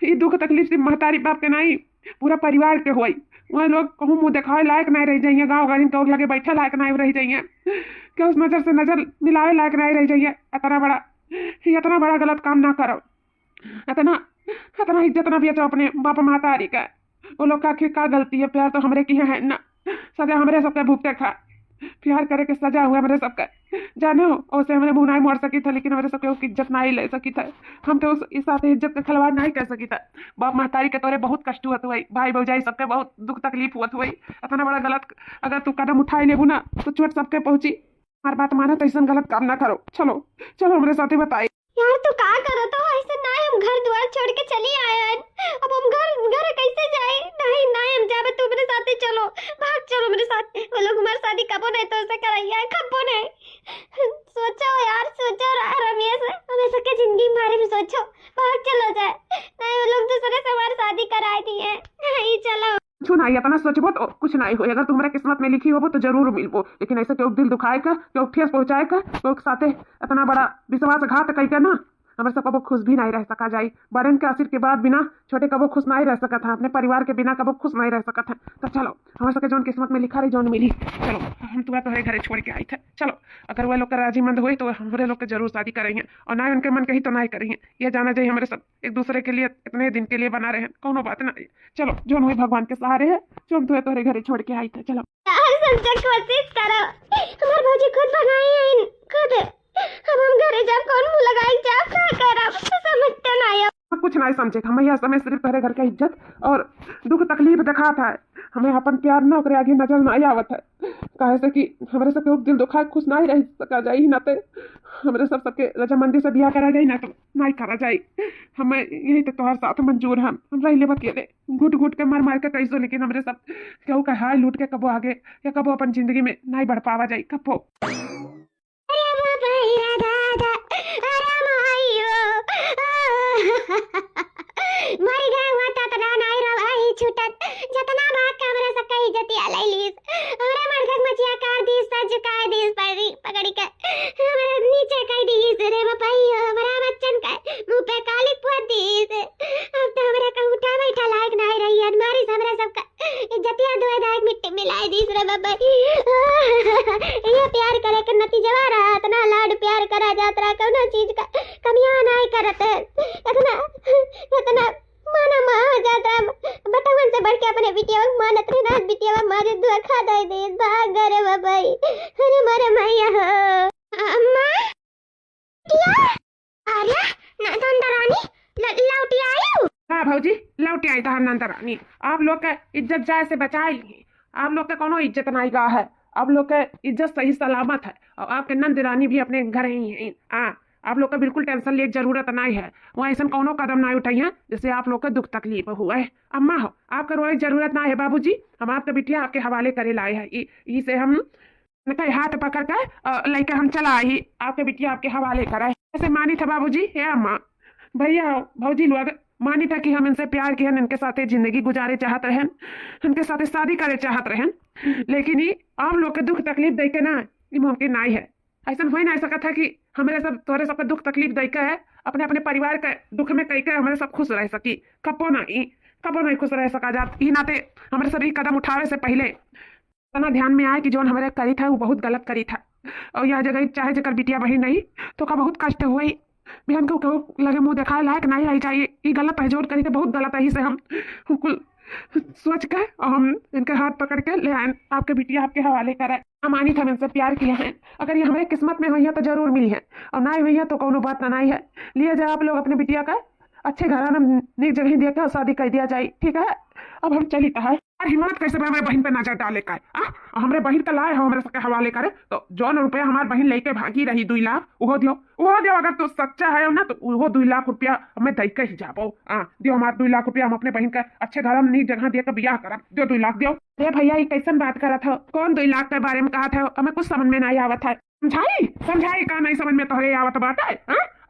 ये दुख तकलीफ सिर्फ महतारी बाप के नहीं पूरा परिवार के हुई। वह लोग कहूँ मुँह दिखावे लायक नहीं रह जाइए, गाँव गाड़ी तो लगे बैठे लायक नहीं रह जाइए, कि उस नज़र से नज़र मिलावे लायक नहीं रह जाइए। इतना बड़ा गलत काम ना करो। इतना इतना इज्जत ना बेचो अपने बाप मातारी का। वो लोग का आखिर का गलती है, प्यार तो हमरे की है ना, सजा हमरे सबके भुगते खा। प्यार करे के सजा हुआ हमारे सबका, जाने हो उसे हमारे मुँह नहीं मोड़ सकी था, लेकिन हमारे सबके उसकी इज्जत नहीं ले सकी था। हम तो इस साथ इज्जत का खिलवाड़ नहीं कर सकी था। बाप महतारी के तोरे बहुत कष्ट हुआ हुई, भाई भौजाई सबके बहुत दुख तकलीफ हुआ हुई। इतना बड़ा गलत अगर तू कदम उठाई लेबू ना तो चोट सबके पहुंची। हमारी बात मानो तो ऐसा गलत काम ना करो। चलो चलो हमारे साथ बताई। यार तू का करो तो ऐसे ना, हम घर द्वार छोड़ के चली आए हैं, अब हम घर कैसे जाए? नहीं नहीं हम जाबे, तू मेरे साथ ही चलो, भाग चलो मेरे साथ। वो लोग हमारी शादी कबो नहीं तो ऐसे कराइए, कबो नहीं। सोचो यार सोचो रमेश, हमेशा के जिंदगी हमारे भी सोचो, भाग चलो जाए। नहीं वो लोग दूसरे से हमारी शादी कराई दी है, नहीं चलो। कुछ नहीं इतना सोचबो तो कुछ नहीं हो। अगर तुम्हारे किस्मत में लिखी हो तो जरूर मिलबो, लेकिन ऐसे क्यों दिल दुखाए का, क्यों ठेस पहुंचाए का, क्यों साथे इतना बड़ा विश्वासघात कई का ना हमारे सब कबो खुश भी नहीं रह सका जाए। बड़न के आशीर के बाद बिना छोटे कबो खुश नहीं रह सका था, अपने परिवार के बिना कबो खुश नहीं रह सका था। तो चलो हमारे सबके जौन किस्मत में लिखा रही जौन मिली, चलो हम तुम्हारे घरे छोड़ के आई थे। चलो अगर वह लोग का राजीमंद हुई तो हमारे लोग के जरूर शादी करेंगे, और ना उनके मन कही तो नहीं करेंगे। ये जाना चाहिए हमारे सब एक दूसरे के लिए इतने दिन के लिए बना रहे हैं, कोनो बात नहीं। चलो जो हुई भगवान के सहारे है, जो हम तुम्हारे घरे छोड़ के आई थे। चलो कोशिश करो, हमारे भौजी खुद बनाई है खुद। अब हम घरे जा कौन मुंह लगाई जा, क्या करब तो समझते नहीं। कुछ नहीं समझे हम यह समय सिर्फ तेरे घर का इज्जत और दुख तकलीफ दिखा था। हमें अपन प्यार न करे आगे नजर नहीं आवत है, कहे से कि हमारे सबके दिल दुखा खुश नहीं रह सका जाए ना, तो हमारे सबके रजामंदी से ब्याह करा जाए ना तो नहीं करा जाए। हमें यही तो तुम्हारे साथ मंजूर हम रह ले अकेले घुट घुट के मार मार के कैसो, लेकिन हमारे सब केहू का हाय लूट के कबो आगे या कबो अपन जिंदगी में नहीं बढ़ पावा जाए कबो। मर गए हुआ तना नहीं रवाई छूटत, जतना भाग का हमरा सबका इज्जत आलाई लीस। हमरा मरघट मचिया काट दी, सज का दी, पकड़ी के हमरा नीचे कह दी रे बपाई, हमरा बच्चन का मुंह पे काली पुत दी। अब तो हमरा का उठा बैठा लायक नहीं रही है, मारी हमरा सबका इज्जतिया धोए दाग मिट्टी मिलाई दी रे बपाई। ये प्यार करे के नतीजा रहा, इतना लाड प्यार करा जात रहा, कोनो चीज का कमियां नहीं करत है। इतना माना माँ जाता बटवन से बढ़ के अपने बिटिया मानत रहे ना, बिटिया मारे दुआ खा दे भाग गए रे भाई। अरे मारे मैया अम्मा टिया अरे नंदरानी लौटी आई। हाँ भौजी लौटी आई था नंदरानी। आप लोग का इज्जत जाए से बचाई ली, आप लोग का कोनो इज्जत नहीं गा है, आप लोग का इज्जत सही सलामत है, और आपके नंदरानी भी अपने घर ही है। हाँ आप लोग का बिल्कुल टेंशन लिए जरूरत नहीं है, वहाँ ऐसा कोनो कदम नहीं उठाई है जैसे आप लोग का दुख तकलीफ हुआ है। अम्मा हो आपका रोए जरूरत ना है, बाबूजी हम आपका बिटिया आपके हवाले करे लाए हैं, इसे हम हाथ पकड़ कर लेकर हम चला आई, आपके बिटिया आपके हवाले कराए। ऐसे मानी था बाबूजी हे अम्मा भैया भौजी लोग मानी था कि हम इनसे प्यार किए, इनके साथ जिंदगी गुजारे चाहत रहें, इनके साथ शादी करे चाहत रहें, लेकिन ये आप लोग के दुख तकलीफ दे के ना ये मुमकिन नहीं है। ऐसा हो नहीं सका था कि हमारे सब तोरे सबका दुख तकलीफ दे के है अपने अपने परिवार के दुख में कह के हमारे सब खुश रह सकी, कबो नहीं खुश रह सका जात। ई नाते हमारे सभी कदम उठावे से पहले इतना ध्यान में आए कि जो हमारे करी था वो बहुत गलत करी था, और यह जगह चाहे जकर बिटिया बही नहीं तो का बहुत कष्ट हुई, बहन को लगे मुँह दिखाए लायक नहीं रही चाहिए, ये गलत है जो करी थे बहुत गलत है। इसे हम कुल सोच कर और हम इनके हाथ पकड़ के ले आए, आपके बिटिया आपके हवाले कराए। हम आनी था इनसे प्यार किया है, अगर ये हमारे किस्मत में हुई है तो जरूर मिली है, और ना हुई है तो कोनो बात ना नहीं है। लिए जाए आप लोग अपने बिटिया का अच्छे घराना नेक जगह दे के शादी कर दिया जाए, ठीक है। अब हम चली है हिम्मत कैसे हमारे बहन पे नजर डाले का हमरे बहन का लाए हो हमारे सबके हवाले करे तो जौन रुपया हमारे बहन लेके भागी रही 2 लाख वो दियो अगर तू सच्चा है ना तो वो 2 लाख रुपया हमें दे के ही जाबो। दियो हमारे 2 लाख रुपया हम अपने बहन का अच्छे घर में नीक जगह दे के बियाह करब। दियो 2 लाख दियो। अरे भैया ये कैसन बात करा था, कौन 2 लाख के बारे में कहा था, हमें कुछ समझ में नहीं आवत है। समझाई का नहीं समझ में तोहरे आवत बात है।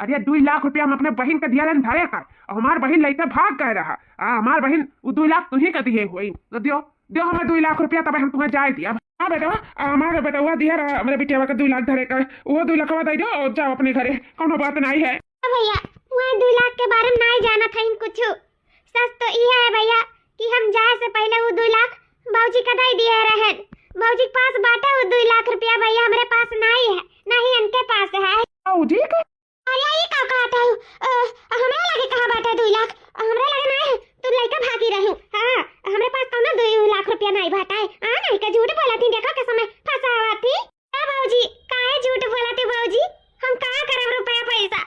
अरे 2 लाख रुपया हम अपने बहन के दिया धरे कर और हमार बहन लेके भाग गए रहा। हमार बहन 2 लाख तुही के दिए हुई तो दियो हमें 2 लाख रुपया तब हम तुम्हें जाए दिया। हाँ बेटा हमारे बेटा हुआ दिया रहा हमारे बेटिया का 2 लाख धरे कर वो 2 लाख दे दो जाओ अपने घरे, कौन बात नहीं है। भैया वहाँ 2 लाख के बारे में नहीं जाना था इन कुछ। सच तो यह है भैया कि हम जाए से पहले वो 2 लाख बाबूजी का दे दिए रहे। बाबूजी के पास बाटा वो 2 लाख रुपया भैया हमारे पास नहीं है, नहीं इनके पास है। बाबूजी का अरे ये क्या कहता हूँ, हमारे लगे कहाँ बाटा 2 लाख, हमारे लगे नहीं तू लड़का भागी रही हूँ। हाँ हमारे पास तो ना 2 लाख रुपया नहीं बाटा है। नहीं का झूठ बोला थी, देखो के समय फंसा हुआ थी। बाबूजी काहे झूठ बोला थी बाबूजी, हम कहाँ करे रुपया पैसा,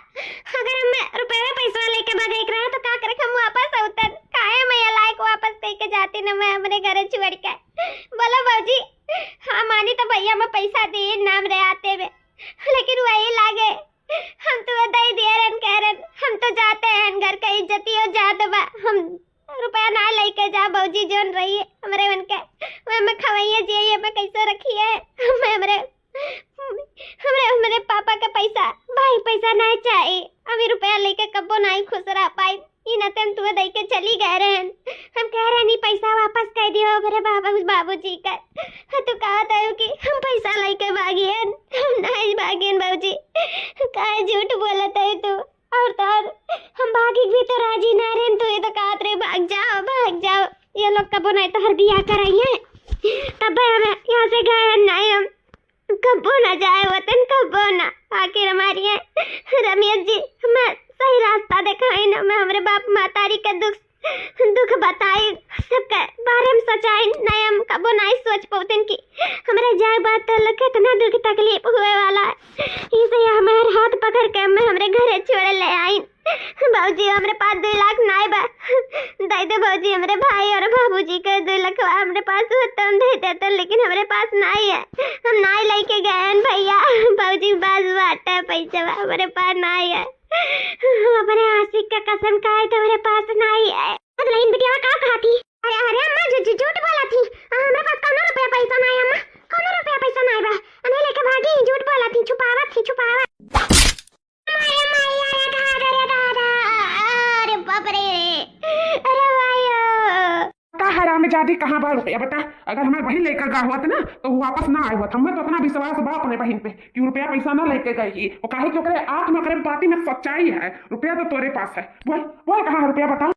अगर हम रुपया पैसा लेके भाग रहे तो क्या करे, हम वापस उतर काहे मैं लायक वापस लेके जाती ना मैं अपने घर छोड़ के। बोलो बाबूजी हाँ मानी तो भैया मैं पैसा दे नाम रहे आते में, लेकिन वही लागे हम तो दे दिए रन कह रन हम तो जाते हैं घर का इज्जती हो जात बा, हम रुपया ना लेके जा बाबूजी जोन रही है हमारे मन के मैं खवाइए जी मैं कैसे रखी है। मैं हमारे पापा का पैसा भाई पैसा नहीं चाहिए, अभी रुपया लेके कब्बो नहीं खुश रह पाई। इन तुम तुम्हें दे के चली गए रहे, हम कह रहे नहीं पैसा वापस कर दियो मेरे बाबूजी का। तो कहा था कि हम पैसा लेके भागियन, हम नहीं भागियन बाबूजी, काहे झूठ बोला था तू। और तो और हम भागी भी तो राजी ना रहे, तू तो कहा रे भाग जाओ ये लोग कबो नहीं तो हर बियाह कराई है तब हम यहाँ से गए नहीं, हम कबो ना जाए वतन कबो ना। आखिर हमारी है रमेश जी मैं सही रास्ता दिखाई ना, मैं हमारे बाप मातारी का दुख बताई सबके बारे में सच्चाई नहीं, हम कबो नहीं सोच पाते कि हमारे जाए बात तो लोग कितना दुख तकलीफ हुए वाला है। इसलिए हमारे हाथ पकड़ के मैं हमारे घर छोड़ ले आई। बाबूजी हमारे पास 2 लाख नहीं बा, दे दे बाबूजी हमारे भाई और बाबूजी के 2 लाख हमारे पास होता हम दे देते, लेकिन हमारे पास नहीं है, हम नहीं लेके गए भैया। बाबूजी बाज बाटा पैसा हमारे पास नहीं है, अपने आशिक का कसम खाए तो मेरे पास नहीं है। लेकिन बिटिया का कहा थी, अरे अम्मा झूठ बोला थी, मेरे पास कौन रुपया पैसा नहीं अम्मा, कौन रुपया पैसा नहीं बा, नहीं लेके भागी, झूठ बोला थी, छुपावा। अरे बाप रे, अरे भाई का हराम जादी कहाँ बा रुपया बता। अगर हमारे बहन लेकर गया हुआ था ना तो वो वापस ना आया हुआ था। हमें तो अपना विश्वास बा अपने बहन पे कि रुपया पैसा ना लेके गई, वो काहे क्यों करे आंख में करे बाती में सच्चाई है, रुपया तो तोरे पास है। बोल कहाँ रुपया बता।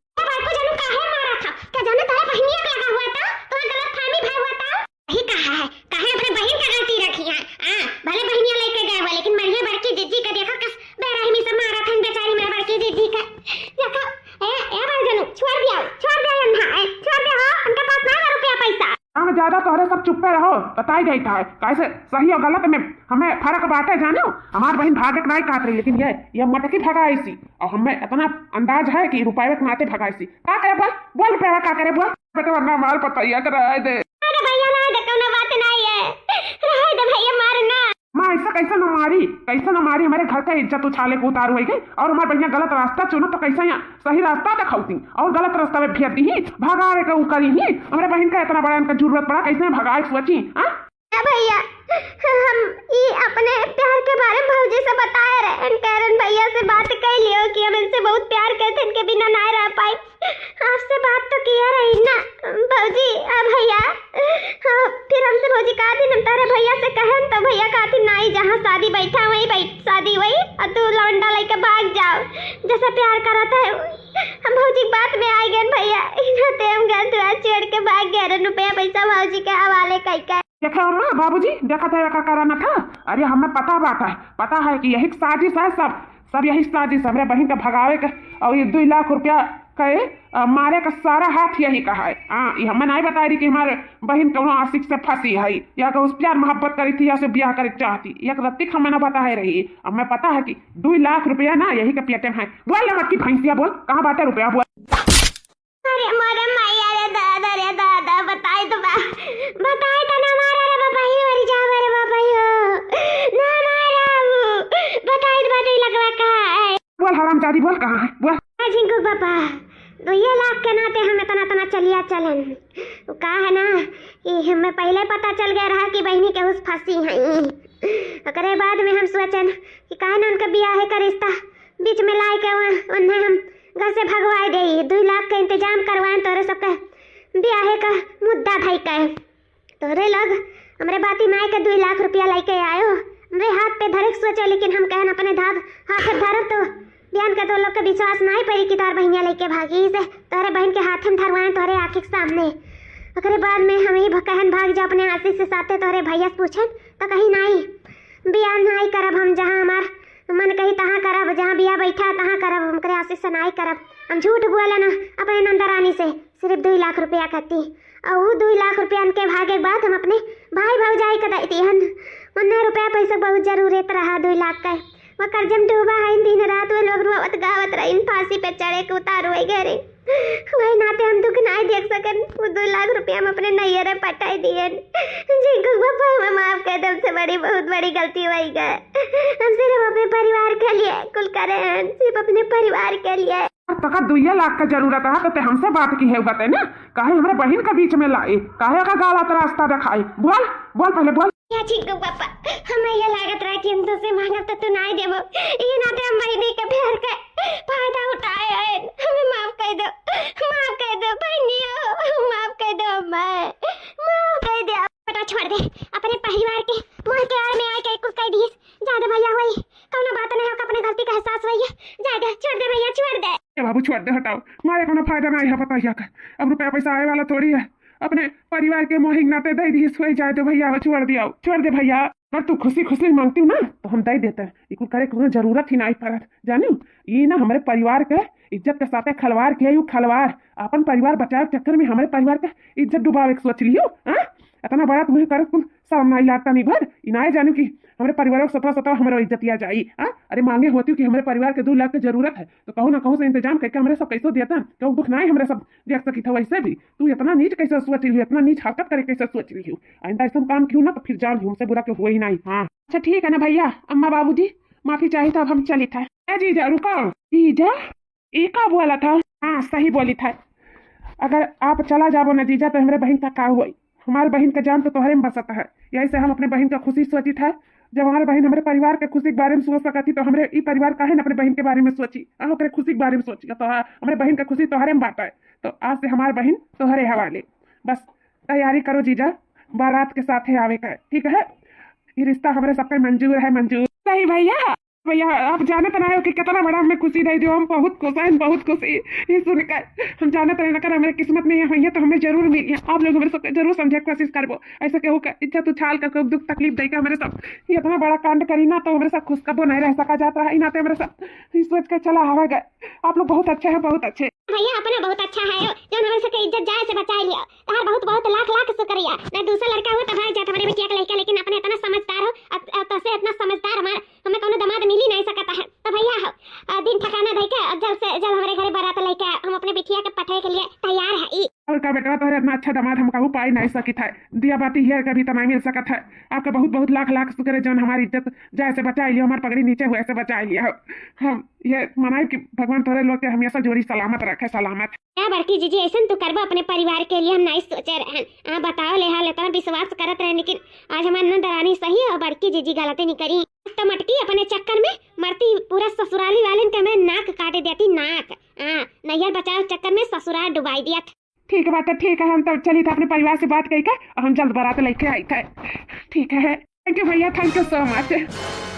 ज्यादा तोहरे सब चुप्पे रहो, बताई गई था कैसे सही और गलत में हमें फर्क बांटे जानो। हमारी बहन भागे नहीं काट रही, लेकिन ये मटकी भगाई सी और हमें इतना अंदाज है कि रुपये के नाते भगाई सी। क्या करे बोल रुपया क्या करे बोल बेटे, वरना माल पता कर दे। माँ ऐसा कैसे न मारी हमारे घर का इज्जत उछाले को उतार हुई गई और हमारे बढ़िया गलत रास्ता चुनो तो कैसे यहाँ सही रास्ता दिखाती और गलत रास्ता में भेज दी ही भगावे का करी ही। हमारे बहन का इतना बड़ा इनका जरूरत पड़ा कैसे भगाए सोची। भैया हम ये अपने प्यार के बारे में भौजी से बताए रहे, कारण भैया से बात कर लियो कि हम इनसे बहुत प्यार करते, इनके बिना ना रह पाए। आपसे बात तो किया रही ना भौजी। भैया फिर हमसे भौजी कहा थी हम तारे भैया से कहन तो भैया कहा थी नहीं जहाँ शादी बैठा वही शादी वही और तू लौंडा लेके भाग जाओ, जैसा प्यार करा था। हम भौजी बात में आ गए भैया, हम घर द्वार छोड़ के भाग गए, रुपया पैसा भौजी के हवाले कर। देखा अम्मा बाबूजी देखा था क्या कराना था। अरे हमें पता है कि यही साजिश है, सब यही साजिश हमारे बहन का भगावे का और ये 2 लाख रुपया कहे मारे का सारा हाथ यही का है। ये हमें नहीं बता रही कि हमारे बहन कौन आशिक से फंसी है या कि उस प्यार मोहब्बत करी थी या से ब्याह करे चाहती, एक रत्तिक हमें ना बता है रही। अब मैं पता है कि 2 लाख रुपया ना यही के पेटे में है। बोल मत की भैंसिया, बोल कहाँ बाटे रुपया बोल। अरे मोरे मैया रे दादा बताई तो ना मारा रे बाबा ही मरी जा रे बाबा हो ना मारा बताई तो बात ही लगवा का है। बोल हरामजादी बोल कहाँ है बोल। जिंकू बाबा 2 लाख के नाते हमें तना चलिया चलन का है ना कि हमें पहले पता चल गया रहा कि बहनी के उस फंसी है। ओकरे बाद में हम सोचन कि काहे ना उनका ब्याह का रिश्ता बीच में लाई के उन्हें हम घर से भगवाए दे। 2 लाख का इंतजाम करवाएं तोरे सबका ब्याह का मुद्दा भाई का तोरे लोग हमरे बाती माए के 2 लाख रुपया लेके आयो हमरे हाथ पे धरे सोचो, लेकिन हम कहन अपने हाथ धरब तो बयान का तो लोग का विश्वास नहीं पड़ी कि तोहर बहनिया लेके भागी से तोहरे बहन के हाथ में धरवाएं तोहरे आँख के सामने। ओकरे बाद में हम ही कहन भाग जा अपने आशीष से साथे तोहरे भैया से पूछन तो कहीं नहीं बयान नहीं करब। हम जहाँ हमार मन कही तहाँ करब, जहाँ बिया बैठा तहाँ करब, हमकरे आशीष से नहीं करब। हम झूठ बोला ना अपने नंदरानी से सिर्फ 2 लाख रुपया कहती और वो 2 लाख रुपया के भागे के बाद हम अपने भाई भौजाई का दी हन। 19 रुपया पैसा बहुत जरूरत रहा 2 लाख का। वो कर्जम डूबा है दिन रात वो लोग रोवत गावत रही फांसी पे चढ़े के उतारो गए। वही नाते हम दुख नहीं देख सकन। वो 2 लाख रुपया हम अपने नैयरे पटाई दिए। जिनको बाबा हमें माफ कर दो, से बड़ी बहुत बड़ी गलती हुई है। हम सिर्फ अपने परिवार के लिए कुल करे हैं, सिर्फ अपने परिवार के लिए। तका 2 लाख का जरूरत है तो ते हमसे बात की है बता ना काहे हमारे बहन के बीच में लाई, काहे का गलत रास्ता दिखाई। बोल बोल पहले बोल। या चिंकू पापा हमें ये लागत रहा कि हम तो से मांगब तो तू नहीं देबो। ये नाते हम बहनी के प्यार का फायदा उठाए हैं। हमें माफ कर दो बहनियों, माफ कर दो, माफ कर दो। बेटा छोड़ दे अपने परिवार के मोह के आड़ में आए के कुछ कह दिए। ज्यादा भैया हुई कौनो बात नहीं हो अपने गलती का एहसास हुई है। ज्यादा छोड़ दे भैया छोड़ दे। बाबू छोड़ दे हटाओ, मारे कोनो फायदा नहीं है बताइए का। अब रुपया पैसा आए वाला थोड़ी है, अपने परिवार के मोहिक नाते दे दी सोई जाए तो भैया छोड़ दिया छोड़ दे भैया। अगर तू खुशी खुशी मांगती ना तो हम दे देते हैं, इकुल करे कोनो जरूरत ही नहीं पड़त। जानू ये ना हमारे परिवार के इज्जत के साथ खलवार के यू खलवार अपन परिवार बचाए चक्कर में हमारे परिवार के इज्जत डुबावे के सोच लियो। इतना बड़ा तुम्हें कर कुल सब नहीं लागता नहीं भर इनाए जानू कि हमारे परिवार को सता हमारा इज्जतिया जाई। अरे मांगे होती कि हमारे परिवार के 2 लाख की जरूरत है तो कहूँ ना कहूँ से इंतजाम करके हमारे सब कैसे देता कहूँ दुख नहीं हमारे सब देख सकी था। वैसे भी तू इतना नीच कैसे सोच रही हो, इतना नीच हरकत करे कैसे सोच रही हो। आइंदा ऐसा काम क्यों ना तो फिर जान हमसे बुरा क्यों हुआ ही नहीं। हाँ अच्छा ठीक है ना भैया, अम्मा बाबूजी माफी चाहिए था, अब हम चली था। जीजा रुको, जीजा एक का बोला था। हाँ सही बोली था, अगर आप चला जाओ ना जीजा तो हमारे बहन का का हुई। हमारे बहन का जान तो तुम्हारे में बसता है, यही से हम अपने बहन का खुशी सोची था। जब हमारे बहन हमारे परिवार के खुशी के बारे में सोच सकती तो हमारे ई परिवार का है ना अपने बहन के बारे में सोची अपने खुशी के बारे में सोची तो हमारे बहन का खुशी तोहरे में बांटा है। तो आज से हमारे बहन तोहरे हवाले, बस तैयारी करो जीजा बारात के साथ है आवे का, ठीक है। ये रिश्ता हमारे सबका मंजूर है, मंजूर। सही भैया भैया आप जानते रहे हो कि कितना बड़ा हमें खुशी रही, जो हम बहुत खुश हैं, बहुत खुशी ये सुनकर। हम जानते रहे अगर हमारे किस्मत में ये हुई है तो हमें जरूर मिली है। आप लोग हमारे सब जरूर समझे कोशिश करबो, ऐसे केहू का इज्जत उछाल कर दुख तकलीफ देकर हमारे सब ये इतना बड़ा कांड करी ना तो हमारे सब खुश कबो नहीं रह सका जाता है। नाते हमारे सब सोच कर चला हवा गए। आप लोग बहुत अच्छे हैं, बहुत अच्छे भैया। अपना बहुत अच्छा है जो हमारे सबके इज्जत जाए से बचा लिया। तार बहुत बहुत लाख लाख शुक्रिया। मैं दूसरा लड़का हुआ तो भाग जाता हमारे बेटिया का लड़का, लेकिन अपने इतना समझदार हो तो से इतना समझदार हमारे हमें कोनो दामाद मिल ही नहीं सकता है। तो भैया हो दिन ठिकाना देके जल्द से जल्द हमारे घर बारात लेके हम अपने बिटिया के पठाए के लिए तैयार है। और का बेटा तो इतना अच्छा दामाद हम कहूँ पाई नहीं सकी था, दिया बाती हियर कभी तो नहीं मिल सका था। आपका बहुत बहुत लाख लाख शुक्र है जो हमारी इज्जत जाए से बचा लिया, हमारे पगड़ी नीचे हुए से बचा लिया। हम ये मनाए कि भगवान तोरे लोग के हमेशा जोड़ी सलामत रखे, सलामत। क्या बड़की जीजी ऐसा तो करबो अपने परिवार के लिए हम नहीं सोचे रहे। बताओ ले हाल इतना विश्वास करत रहे, लेकिन आज हमारे नंदरानी सही और बड़की जीजी गलती नहीं करी। तो मटकी अपने चक्कर में मरती पूरा ससुराली वाले के मैं नाक काटे देती, नाक नैयर बचाओ चक्कर में ससुराल डुबाई दिया। ठीक है बात, ठीक है हम तो चली था अपने परिवार से बात कही और हम जल्द बारात लेके आई थे। ठीक है, थैंक यू भैया, थैंक यू सो मच।